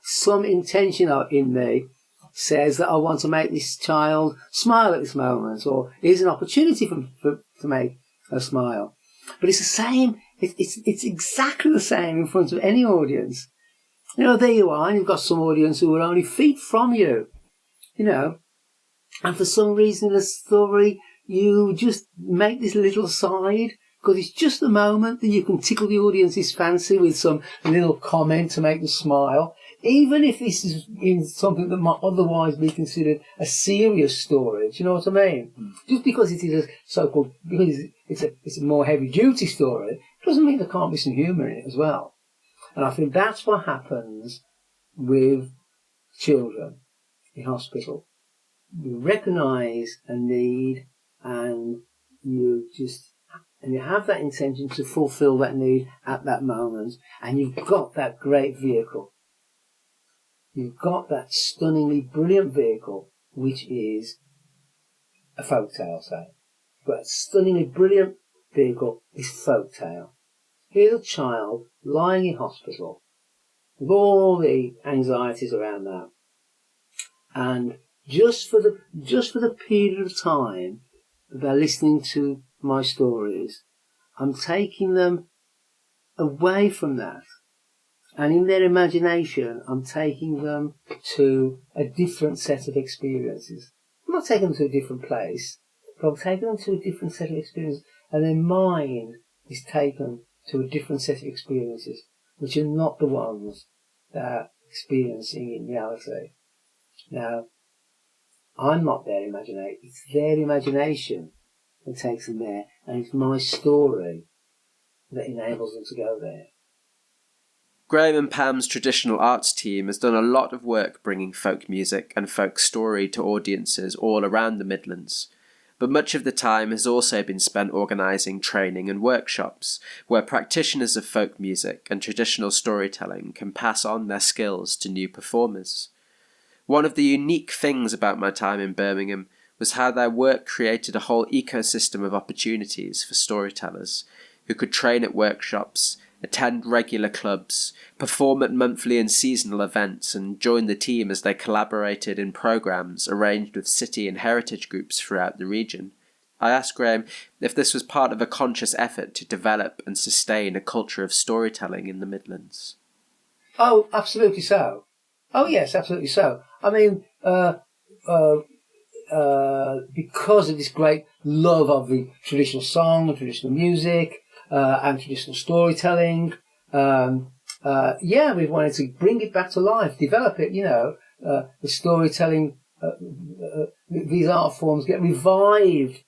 Some intention in me says that I want to make this child smile at this moment, or here's an opportunity to make her smile. But it's the same. It's exactly the same in front of any audience. There you are, and you've got some audience who are only feet from you. And for some reason in the story, you just make this little aside, because it's just the moment that you can tickle the audience's fancy with some little comment to make them smile. even if this is in something that might otherwise be considered a serious story, do you know what I mean? Just because it is a so-called, because it's a more heavy-duty story, doesn't mean there can't be some humour in it as well. And I think that's what happens with children in hospital. You recognise a need, and you have that intention to fulfil that need at that moment, and you've got that great vehicle. You've got that stunningly brilliant vehicle, which is a folk tale, say. But a stunningly brilliant vehicle is folk tale. Here's a child lying in hospital with all the anxieties around that, and just for the period of time that they're listening to my stories, I'm taking them away from that, and in their imagination I'm taking them to a different set of experiences. I'm not taking them to a different place, but I'm taking them to a different set of experiences, and their mind is taken to a different set of experiences, which are not the ones they're experiencing in reality. Now, I'm not their imagination, it's their imagination that takes them there, and it's my story that enables them to go there. Graham and Pam's traditional arts team has done a lot of work bringing folk music and folk story to audiences all around the Midlands, but much of the time has also been spent organising training and workshops where practitioners of folk music and traditional storytelling can pass on their skills to new performers. One of the unique things about my time in Birmingham was how their work created a whole ecosystem of opportunities for storytellers who could train at workshops, attend regular clubs, perform at monthly and seasonal events, and join the team as they collaborated in programmes arranged with city and heritage groups throughout the region. I asked Graham if this was part of a conscious effort to develop and sustain a culture of storytelling in the Midlands. Oh, absolutely so. Oh, yes, absolutely so. I mean, because of this great love of the traditional song and traditional music and traditional storytelling, we wanted to bring it back to life, develop it, the storytelling, these art forms get revived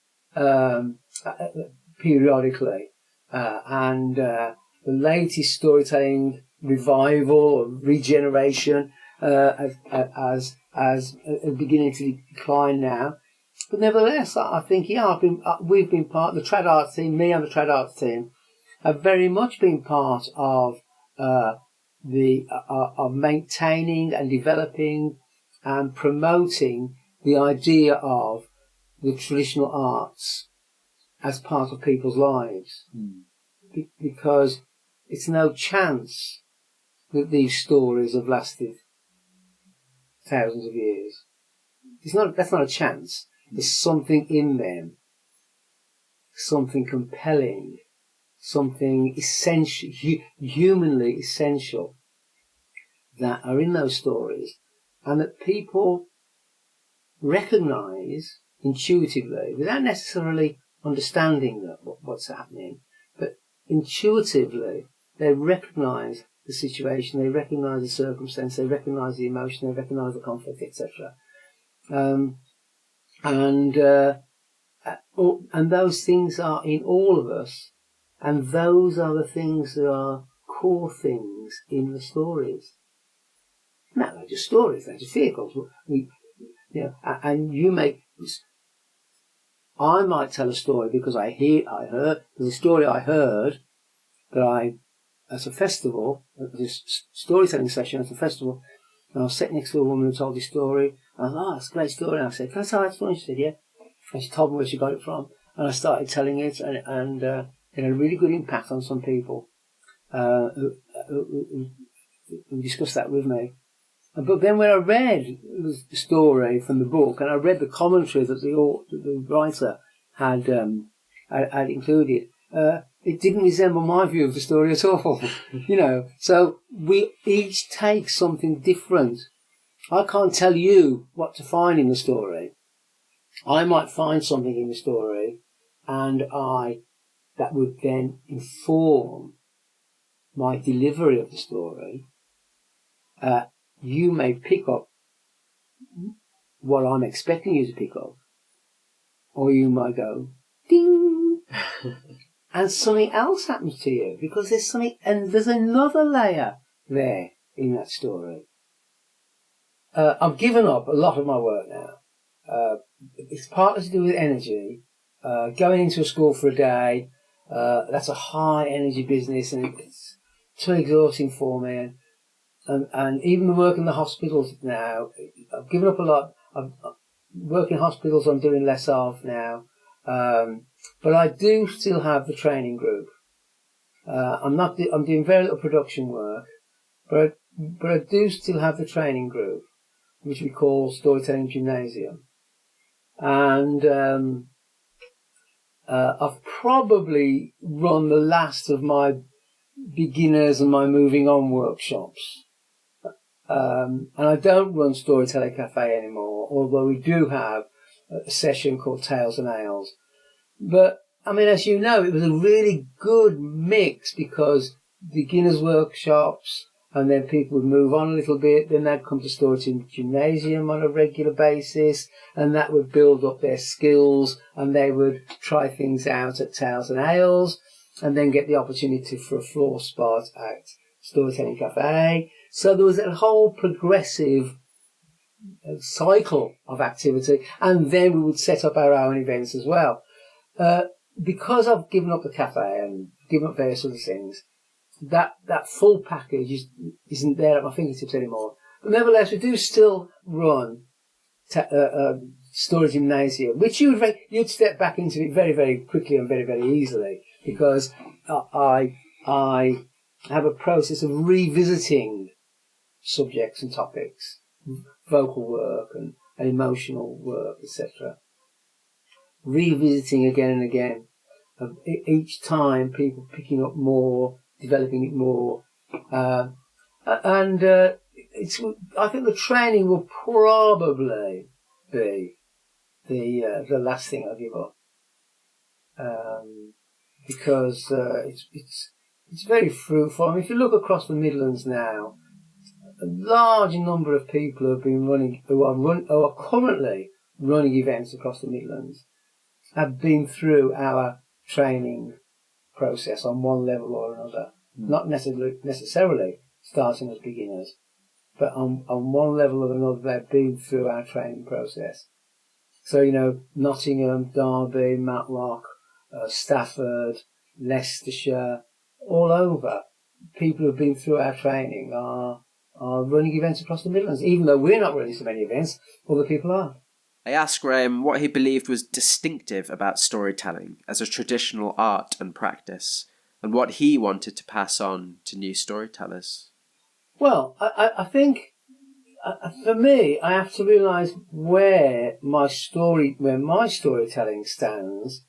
periodically, and the latest storytelling revival or regeneration as beginning to decline now. But nevertheless, I think, we've been part, the trad arts team, me and the trad arts team, have very much been part of of maintaining and developing and promoting the idea of the traditional arts as part of people's lives. Because it's no chance that these stories have lasted thousands of years. That's not a chance. There's something in them, something compelling, something essential, humanly essential, that are in those stories, and that people recognise intuitively, without necessarily understanding what's happening, but intuitively they recognise the situation, they recognise the circumstance, they recognise the emotion, they recognise the conflict, etc. And those things are in all of us, and those are the things that are core things in the stories. No, they're just stories, they're just vehicles. And you make. I might tell a story because there's a story I heard that at a festival, at this storytelling session at a festival, and I was sitting next to a woman who told this story. And I thought, that's a great story. And I said, can I tell that story? She said, yeah. And she told me where she got it from. And I started telling it, and it had a really good impact on some people who discussed that with me. But then when I read the story from the book, and I read the commentary that the writer had included, it didn't resemble my view of the story at all. So we each take something different. I can't tell you what to find in the story. I might find something in the story, and that would then inform my delivery of the story. you may pick up what I'm expecting you to pick up, or you might go, ding, and something else happens to you, because there's another layer there in that story. I've given up a lot of my work now. It's partly to do with energy. Going into a school for a day, that's a high energy business, and it's too exhausting for me. And even the work in the hospitals now, I've given up a lot. Work in hospitals I'm doing less of now. But I do still have the training group. I'm doing very little production work, but I do still have the training group, which we call Storytelling Gymnasium. And I've probably run the last of my beginners and my moving on workshops. And I don't run Storyteller Cafe anymore, although we do have a session called Tales and Ales. But, I mean, as you know, it was a really good mix, because beginners workshops, and then people would move on a little bit, then they'd come to Storytelling Gymnasium on a regular basis, and that would build up their skills, and they would try things out at Tales and Ales, and then get the opportunity for a floor spot at Storytelling Cafe. So there was a whole progressive cycle of activity, and then we would set up our own events as well. Because I've given up the cafe and given up various other things, that full package isn't there at my fingertips anymore. But nevertheless, we do still run Story Gymnasium, which you'd step back into it very, very quickly and very, very easily, because I have a process of revisiting subjects and topics, vocal work and emotional work, etc. Revisiting again and again. Each time, people picking up more, developing it more, I think the training will probably be the last thing I give up, because it's very fruitful. I mean, if you look across the Midlands now, a large number of people who are currently running events across the Midlands have been through our training process on one level or another. Not necessarily starting as beginners, but on one level or another they've been through our training process. So, Nottingham, Derby, Matlock, Stafford, Leicestershire, all over, people who've been through our training are running events across the Midlands. Even though we're not running so many events, other people are. I asked Graham what he believed was distinctive about storytelling as a traditional art and practice, and what he wanted to pass on to new storytellers. Well, I think, for me, I have to realise where my storytelling stands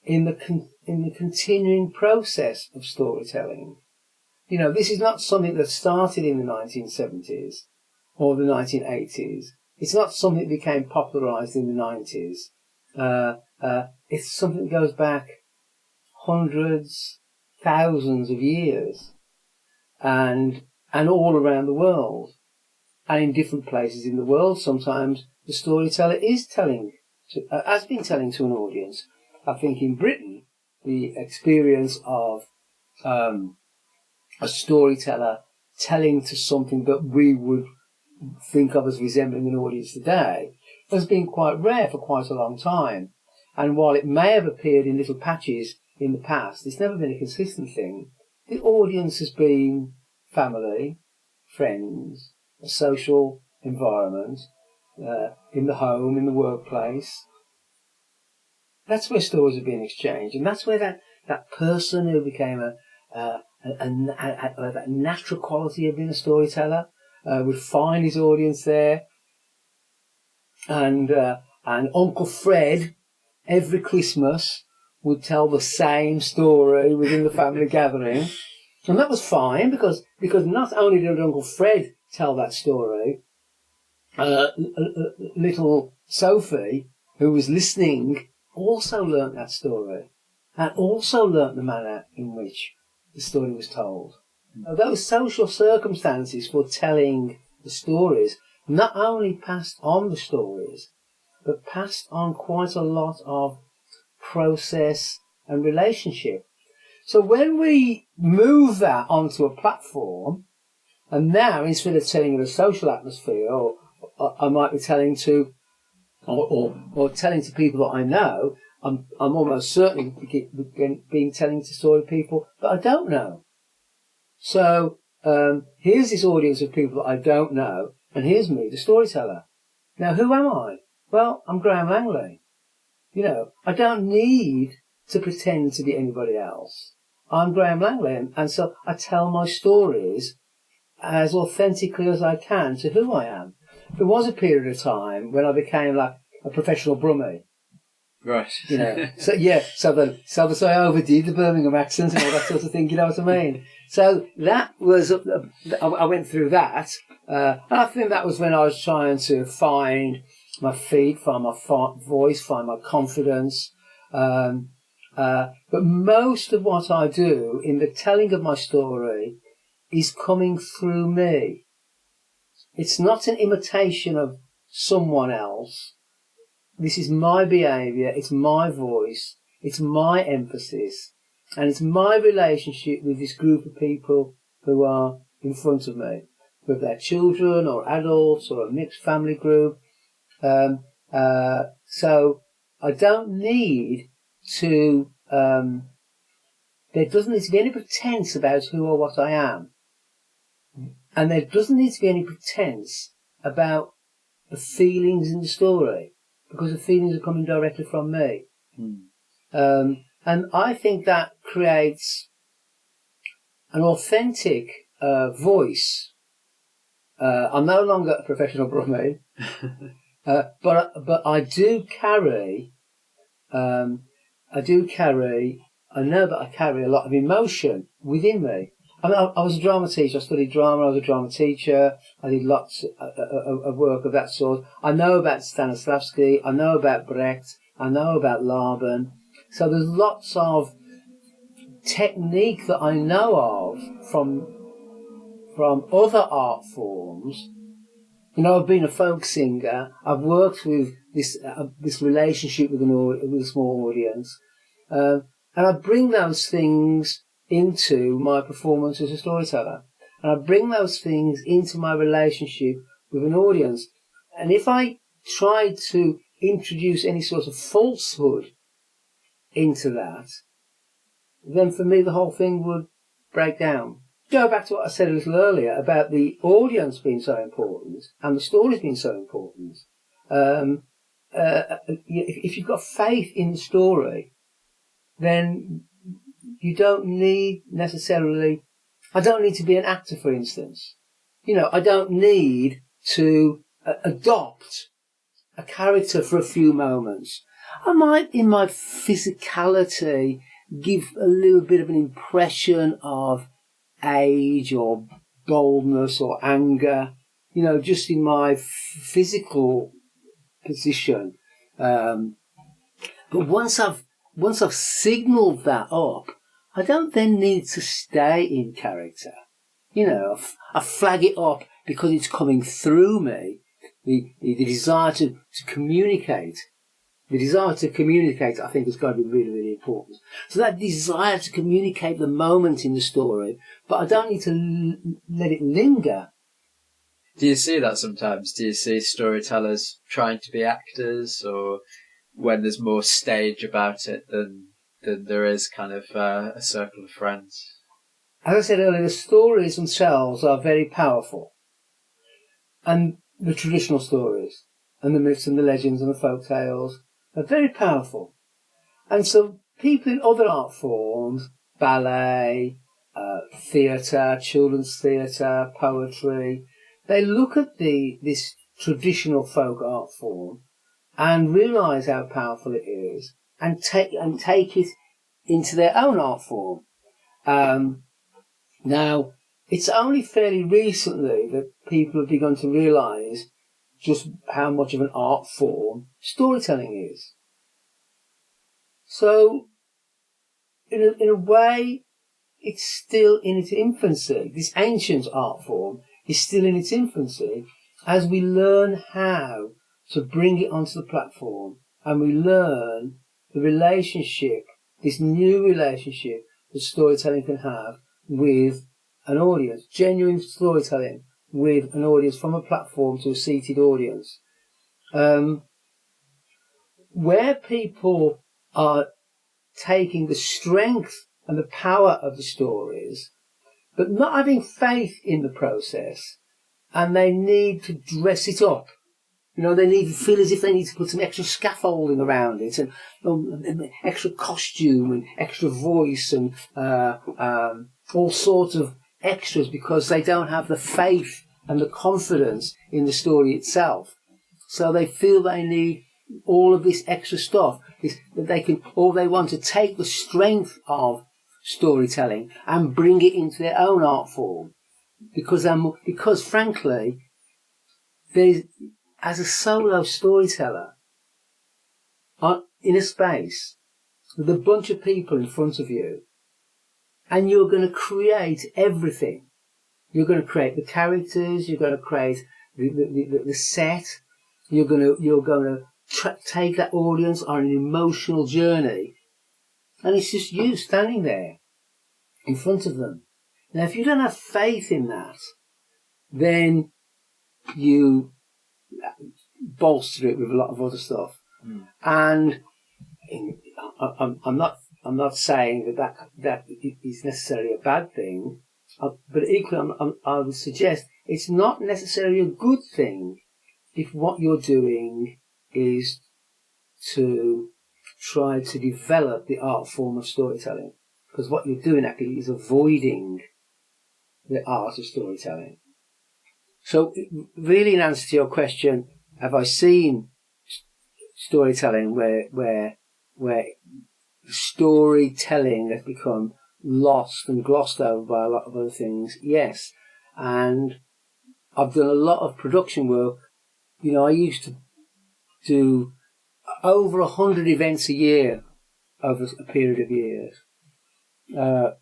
in the continuing process of storytelling. This is not something that started in the 1970s or the 1980s. It's not something that became popularised in the 90s. It's something that goes back hundreds, thousands of years, and all around the world, and in different places in the world. Sometimes the storyteller has been telling to an audience. I think in Britain, the experience of a storyteller telling to something that we would think of as resembling an audience today has been quite rare for quite a long time. And while it may have appeared in little patches in the past, it's never been a consistent thing. The audience has been family, friends, a social environment, in the home, in the workplace. That's where stories are being exchanged, and that's where that person who became that natural quality of being a storyteller would find his audience there, and Uncle Fred every Christmas would tell the same story within the family gathering, and that was fine because not only did Uncle Fred tell that story, little Sophie, who was listening, also learnt that story, and also learnt the manner in which the story was told. Those social circumstances for telling the stories, not only passed on the stories, but passed on quite a lot of process and relationship. So when we move that onto a platform, and now instead of telling in a social atmosphere, or I might be telling to, or telling to people that I know, I'm almost certainly being telling to story people that I don't know. So here's this audience of people that I don't know, and here's me, the storyteller. Now, who am I? Well, I'm Graham Langley. You know, I don't need to pretend to be anybody else. I'm Graham Langley, and so I tell my stories as authentically as I can to who I am. There was a period of time when I became like a professional brummie. Right. You know, so I overdid the Birmingham accent and all that sort of thing, you know what I mean? So that was, I went through that, and I think that was when I was trying to find my feet, find my voice, find my confidence. But most of what I do in the telling of my story is coming through me. It's not an imitation of someone else. This is my behaviour, it's my voice, it's my emphasis, and it's my relationship with this group of people who are in front of me, whether they're children or adults or a mixed family group. So I don't need to, there doesn't need to be any pretense about who or what I am. And there doesn't need to be any pretense about the feelings in the story, because the feelings are coming directly from me. And I think that creates an authentic voice. I'm no longer a professional brummie, but I do carry, I know that I carry a lot of emotion within me. I mean, I was a drama teacher. I studied drama. I was a drama teacher. I did lots of work of that sort. I know about Stanislavski. I know about Brecht. I know about Laban. So there's lots of technique that I know of from other art forms. You know, I've been a folk singer. I've worked with this relationship with a small audience, and I bring those things into my performance as a storyteller, and I bring those things into my relationship with an audience. And if I tried to introduce any sort of falsehood into that, then for me the whole thing would break down. Go back to what I said a little earlier about the audience being so important and the stories being so important. If you've got faith in the story, then you don't need necessarily, I don't need to be an actor, for instance. You know, I don't need to adopt a character for a few moments. I might, in my physicality, give a little bit of an impression of age or boldness or anger, you know, just in my physical position. But once I've signalled that up, I don't then need to stay in character. You know, I flag it up because it's coming through me. The desire to communicate. The desire to communicate, I think, has got to be really, really important. So that desire to communicate the moment in the story, but I don't need to let it linger. Do you see that sometimes? Do you see storytellers trying to be actors, or when there's more stage about it than there is kind of a circle of friends? As I said earlier, the stories themselves are very powerful. And the traditional stories, and the myths and the legends and the folk tales, are very powerful. And so people in other art forms, ballet, theatre, children's theatre, poetry, they look at this traditional folk art form and realise how powerful it is and take it into their own art form. Now, it's only fairly recently that people have begun to realise just how much of an art form storytelling is. So, in a way, it's still in its infancy. This ancient art form is still in its infancy, as we learn how to bring it onto the platform and we learn the relationship, this new relationship that storytelling can have with an audience, genuine storytelling with an audience from a platform to a seated audience. Where people are taking the strength and the power of the stories, but not having faith in the process, and they need to dress it up. You know, they need to feel as if they need to put some extra scaffolding around it, and extra costume and extra voice and all sorts of extras, because they don't have the faith and the confidence in the story itself. So they feel they need all of this extra stuff, that they can, or they want to take the strength of storytelling and bring it into their own art form. Because frankly, there's, as a solo storyteller, in a space with a bunch of people in front of you, and you're going to create everything. You're going to create the characters, you're going to create the set, you're going to take that audience on an emotional journey, and it's just you standing there in front of them. Now, if you don't have faith in that, then you bolster it with a lot of other stuff. And I'm not saying that is necessarily a bad thing, but equally I would suggest it's not necessarily a good thing if what you're doing is to try to develop the art form of storytelling, because what you're doing actually is avoiding the art of storytelling. So really, in answer to your question, have I seen storytelling where storytelling has become lost and glossed over by a lot of other things? Yes. And I've done a lot of production work. You know, I used to do over 100 events a year over a period of years,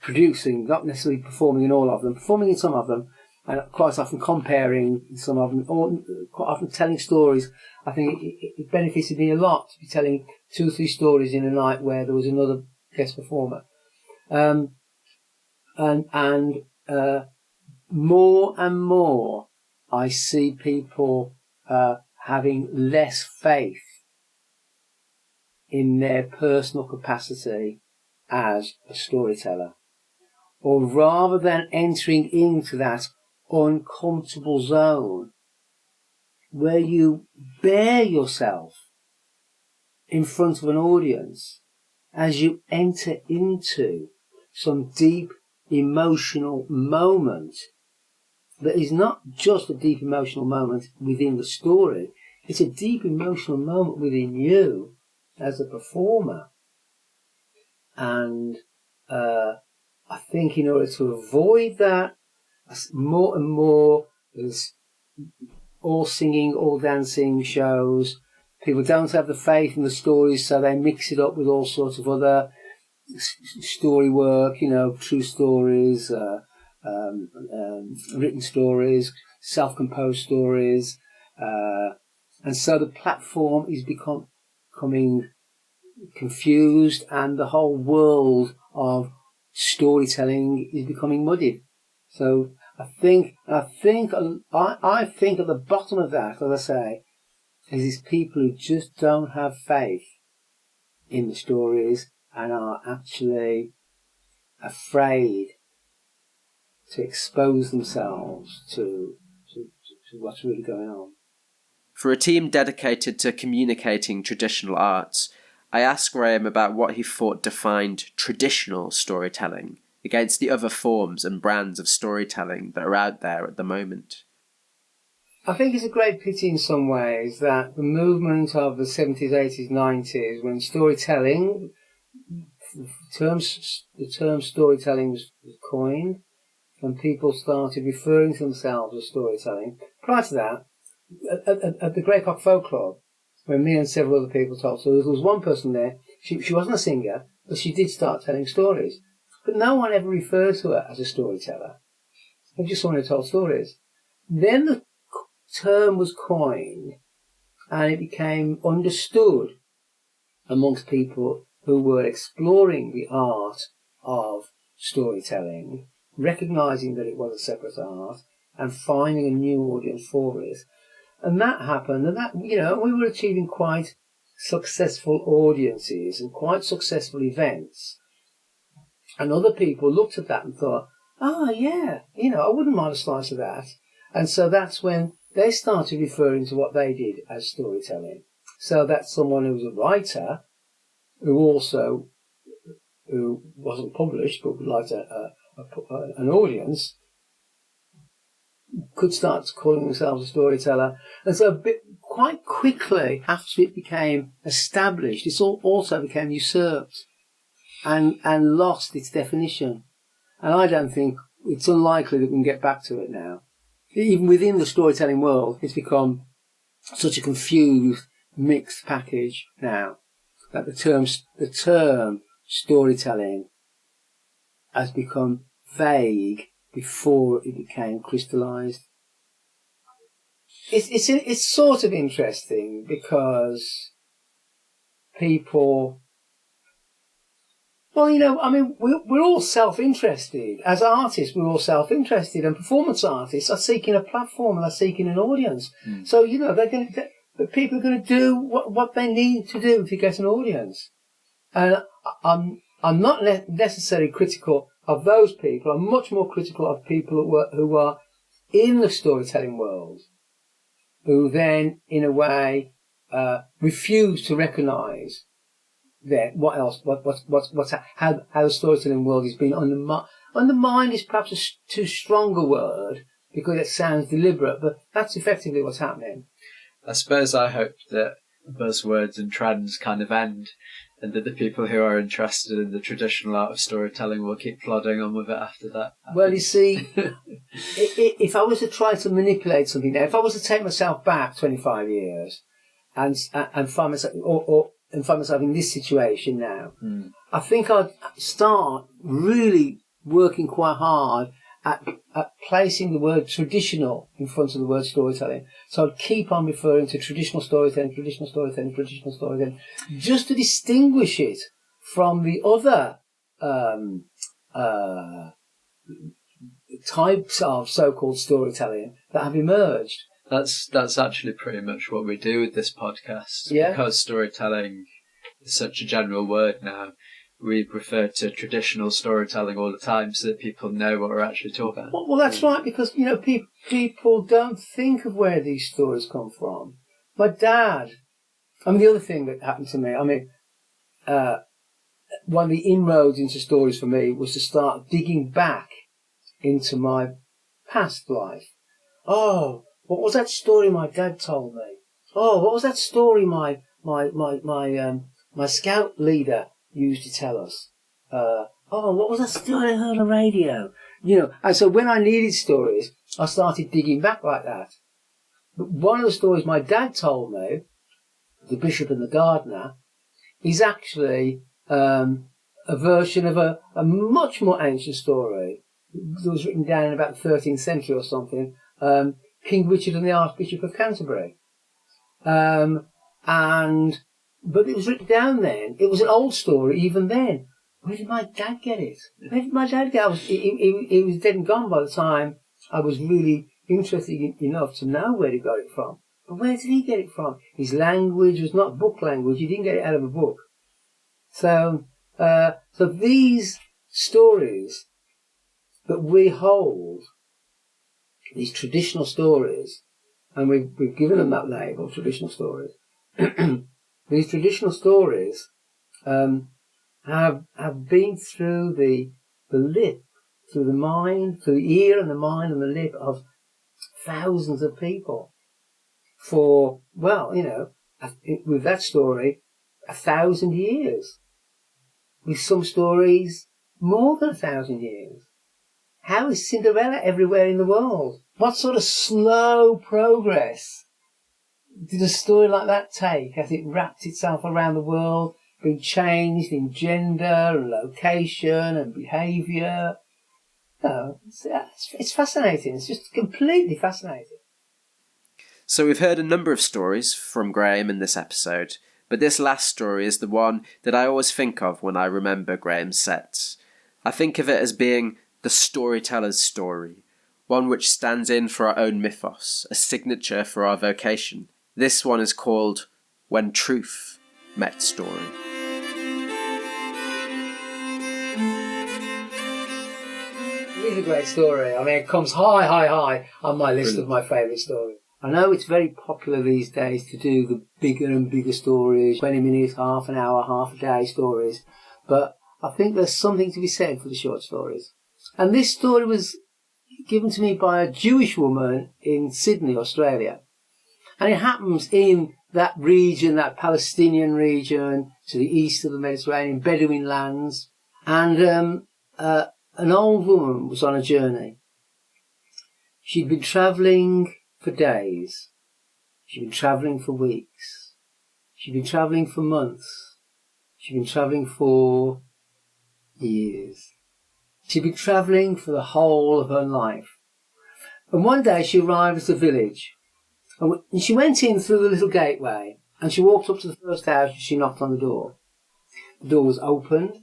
producing, not necessarily performing in all of them, performing in some of them, and quite often comparing some of them, or quite often telling stories. I think it benefited me a lot to be telling 2 or 3 stories in a night where there was another guest performer. More and more I see people having less faith in their personal capacity as a storyteller, or rather than entering into that uncomfortable zone where you bare yourself in front of an audience as you enter into some deep emotional moment that is not just a deep emotional moment within the story, it's a deep emotional moment within you as a performer. And I think in order to avoid that, more and more there's all singing, all dancing shows. People don't have the faith in the stories, so they mix it up with all sorts of other story work, you know, true stories, written stories, self-composed stories. And so the platform is becoming confused, and the whole world of storytelling is becoming muddied. So I think at the bottom of that, as I say, is these people who just don't have faith in the stories and are actually afraid to expose themselves to what's really going on. For a team dedicated to communicating traditional arts, I asked Graham about what he thought defined traditional storytelling against the other forms and brands of storytelling that are out there at the moment. I think it's a great pity in some ways that the movement of the 70s, 80s, 90s, when storytelling, the term storytelling was coined, and people started referring to themselves as storytelling. Prior to that, at the Grey Cock Folk Club, when me and several other people told, so there was one person there, she wasn't a singer, but she did start telling stories. But no one ever referred to her as a storyteller. It was just someone who told stories. Then the term was coined, and it became understood amongst people who were exploring the art of storytelling, recognising that it was a separate art, and finding a new audience for it. And that happened, and that, we were achieving quite successful audiences and quite successful events. And other people looked at that and thought, yeah, I wouldn't mind a slice of that. And so that's when they started referring to what they did as storytelling. So that's someone who was a writer, who wasn't published, but would like an audience, could start calling themselves a storyteller. And so quite quickly, after it became established, it also became usurped and lost its definition. And I don't think, it's unlikely that we can get back to it now. Even within the storytelling world, it's become such a confused, mixed package now that the term storytelling has become vague before it became crystallised. It's sort of interesting because people, we're all self-interested. As artists, we're all self-interested, and performance artists are seeking a platform and are seeking an audience. So, people are going to do what they need to do to get an audience. And I'm not necessarily critical of those people. I'm much more critical of people who are in the storytelling world, who then, in a way, refuse to recognise that how the storytelling world is being undermined. Undermined is perhaps a too strong a word because it sounds deliberate, but that's effectively what's happening. I suppose I hope that buzzwords and trends kind of end, and that the people who are interested in the traditional art of storytelling will keep plodding on with it after that. Well, you see, if I was to try to manipulate something now, if I was to take myself back 25 years and find myself in this situation now, I think I'd start really working quite hard at placing the word traditional in front of the word storytelling. So I'd keep on referring to traditional storytelling, just to distinguish it from the other types of so-called storytelling that have emerged. That's actually pretty much what we do with this podcast. Yeah. Because storytelling is such a general word now, we refer to traditional storytelling all the time so that people know what we're actually talking about. Well, that's right, because, people don't think of where these stories come from. My dad, the other thing that happened to me, one of the inroads into stories for me was to start digging back into my past life. Oh, what was that story my dad told me? Oh, what was that story my scout leader used to tell us? What was that story I heard on the radio? And so when I needed stories, I started digging back like that. But one of the stories my dad told me, The Bishop and the Gardener, is actually a version of a much more ancient story that was written down in about the 13th century or something, King Richard and the Archbishop of Canterbury. But it was written down then. It was an old story even then. Where did my dad get it? Where did my dad get it? He was dead and gone by the time I was really interested enough to know where he got it from. But where did he get it from? His language was not book language. He didn't get it out of a book. So these stories that we hold, these traditional stories, and we've given them that label, traditional stories. These traditional stories have been through the lip, through the mind, through the ear and the mind and the lip of thousands of people for, with that story, 1,000 years. With some stories, more than 1,000 years. How is Cinderella everywhere in the world? What sort of slow progress did a story like that take as it wrapped itself around the world, being changed in gender and location and behaviour? No, it's fascinating. It's just completely fascinating. So we've heard a number of stories from Graham in this episode, but this last story is the one that I always think of when I remember Graham's sets. I think of it as being the storyteller's story, one which stands in for our own mythos, a signature for our vocation. This one is called When Truth Met Story. It is a great story. I mean, it comes high on my list of my favourite stories. I know it's very popular these days to do the bigger and bigger stories, 20 minutes, half an hour, half a day stories, but I think there's something to be said for the short stories. And this story was given to me by a Jewish woman in Sydney, Australia. And it happens in that region, that Palestinian region, to the east of the Mediterranean, Bedouin lands. And an old woman was on a journey. She'd been travelling for days. She'd been travelling for weeks. She'd been travelling for months. She'd been travelling for years. She'd been travelling for the whole of her life. And one day she arrived at a village. And she went in through the little gateway. And she walked up to the first house and she knocked on the door. The door was opened.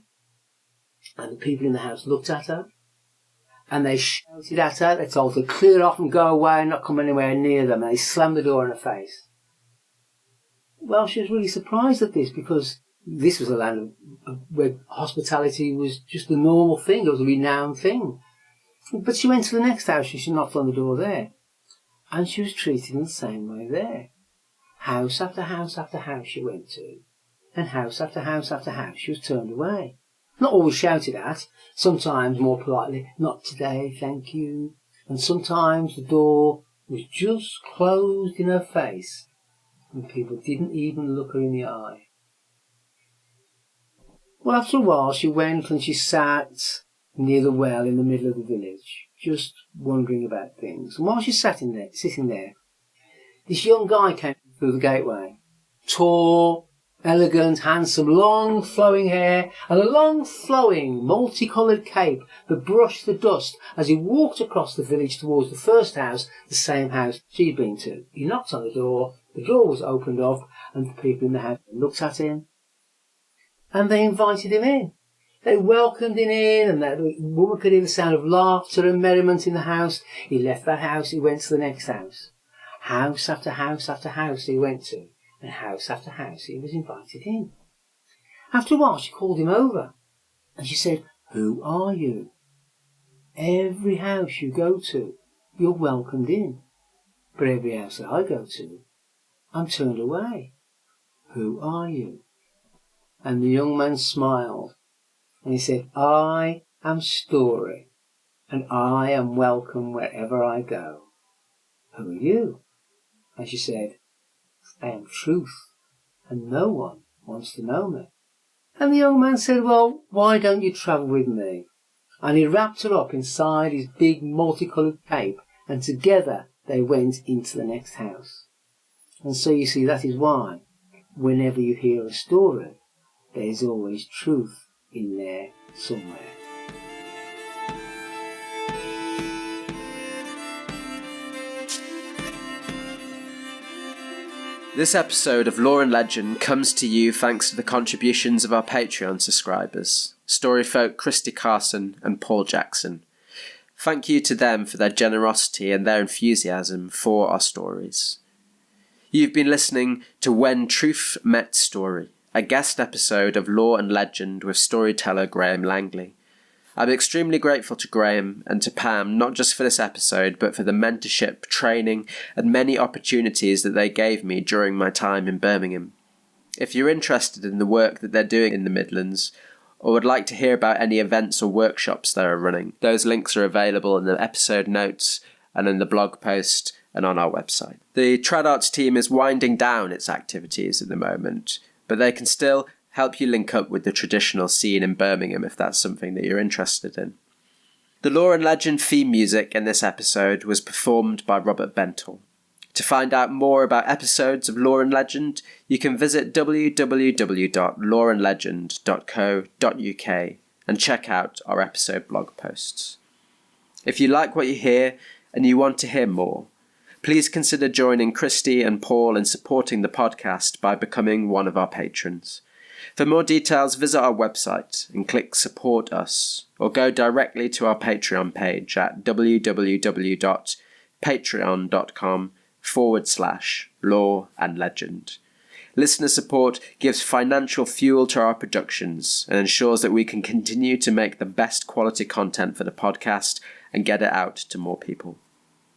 And the people in the house looked at her. And they shouted at her. They told her to clear off and go away and not come anywhere near them. And they slammed the door in her face. Well, she was really surprised at this because this was a land where hospitality was just a normal thing. It was a renowned thing. But she went to the next house and she knocked on the door there. And she was treated in the same way there. House after house after house she went to. And house after house after house she was turned away. Not always shouted at. Sometimes more politely, not today, thank you. And sometimes the door was just closed in her face. And people didn't even look her in the eye. Well, after a while, she went and she sat near the well in the middle of the village, just wondering about things. And while she sat sitting there, this young guy came through the gateway. Tall, elegant, handsome, long flowing hair, and a long flowing, multicoloured cape that brushed the dust as he walked across the village towards the first house, the same house she'd been to. He knocked on the door was opened up, and the people in the house looked at him. And they invited him in. They welcomed him in, and the woman could hear the sound of laughter and merriment in the house. He left that house, he went to the next house. House after house after house he went to, and house after house he was invited in. After a while she called him over, and she said, "Who are you? Every house you go to, you're welcomed in. But every house that I go to, I'm turned away. Who are you?" And the young man smiled, and he said, "I am Story, and I am welcome wherever I go. Who are you?" And she said, "I am Truth, and no one wants to know me." And the young man said, "Well, why don't you travel with me?" And he wrapped her up inside his big multicoloured cape, and together they went into the next house. And so you see, that is why, whenever you hear a story, there is always truth in there somewhere. This episode of Lore and Legend comes to you thanks to the contributions of our Patreon subscribers, Storyfolk Christy Carson and Paul Jackson. Thank you to them for their generosity and their enthusiasm for our stories. You've been listening to When Truth Met Story, a guest episode of Lore and Legend with storyteller Graham Langley. I'm extremely grateful to Graham and to Pam, not just for this episode, but for the mentorship, training, and many opportunities that they gave me during my time in Birmingham. If you're interested in the work that they're doing in the Midlands, or would like to hear about any events or workshops they are running, those links are available in the episode notes and in the blog post and on our website. The Trad Arts team is winding down its activities at the moment, but they can still help you link up with the traditional scene in Birmingham if that's something that you're interested in. The Lore and Legend theme music in this episode was performed by Robert Bentel. To find out more about episodes of Lore and Legend, you can visit www.loreandlegend.co.uk and check out our episode blog posts. If you like what you hear and you want to hear more, please consider joining Christy and Paul in supporting the podcast by becoming one of our patrons. For more details, visit our website and click Support Us, or go directly to our Patreon page at www.patreon.com/law and legend. Listener support gives financial fuel to our productions and ensures that we can continue to make the best quality content for the podcast and get it out to more people.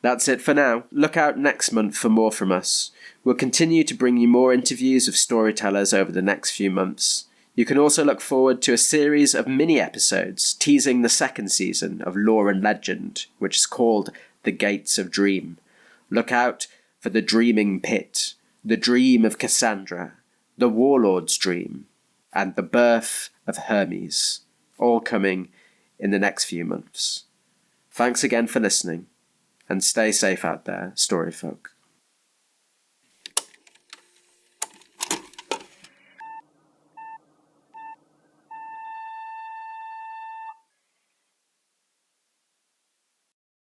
That's it for now. Look out next month for more from us. We'll continue to bring you more interviews of storytellers over the next few months. You can also look forward to a series of mini-episodes teasing the second season of Lore and Legend, which is called The Gates of Dream. Look out for the Dreaming Pit, the Dream of Cassandra, the Warlord's Dream, and the Birth of Hermes, all coming in the next few months. Thanks again for listening, and stay safe out there, story folk.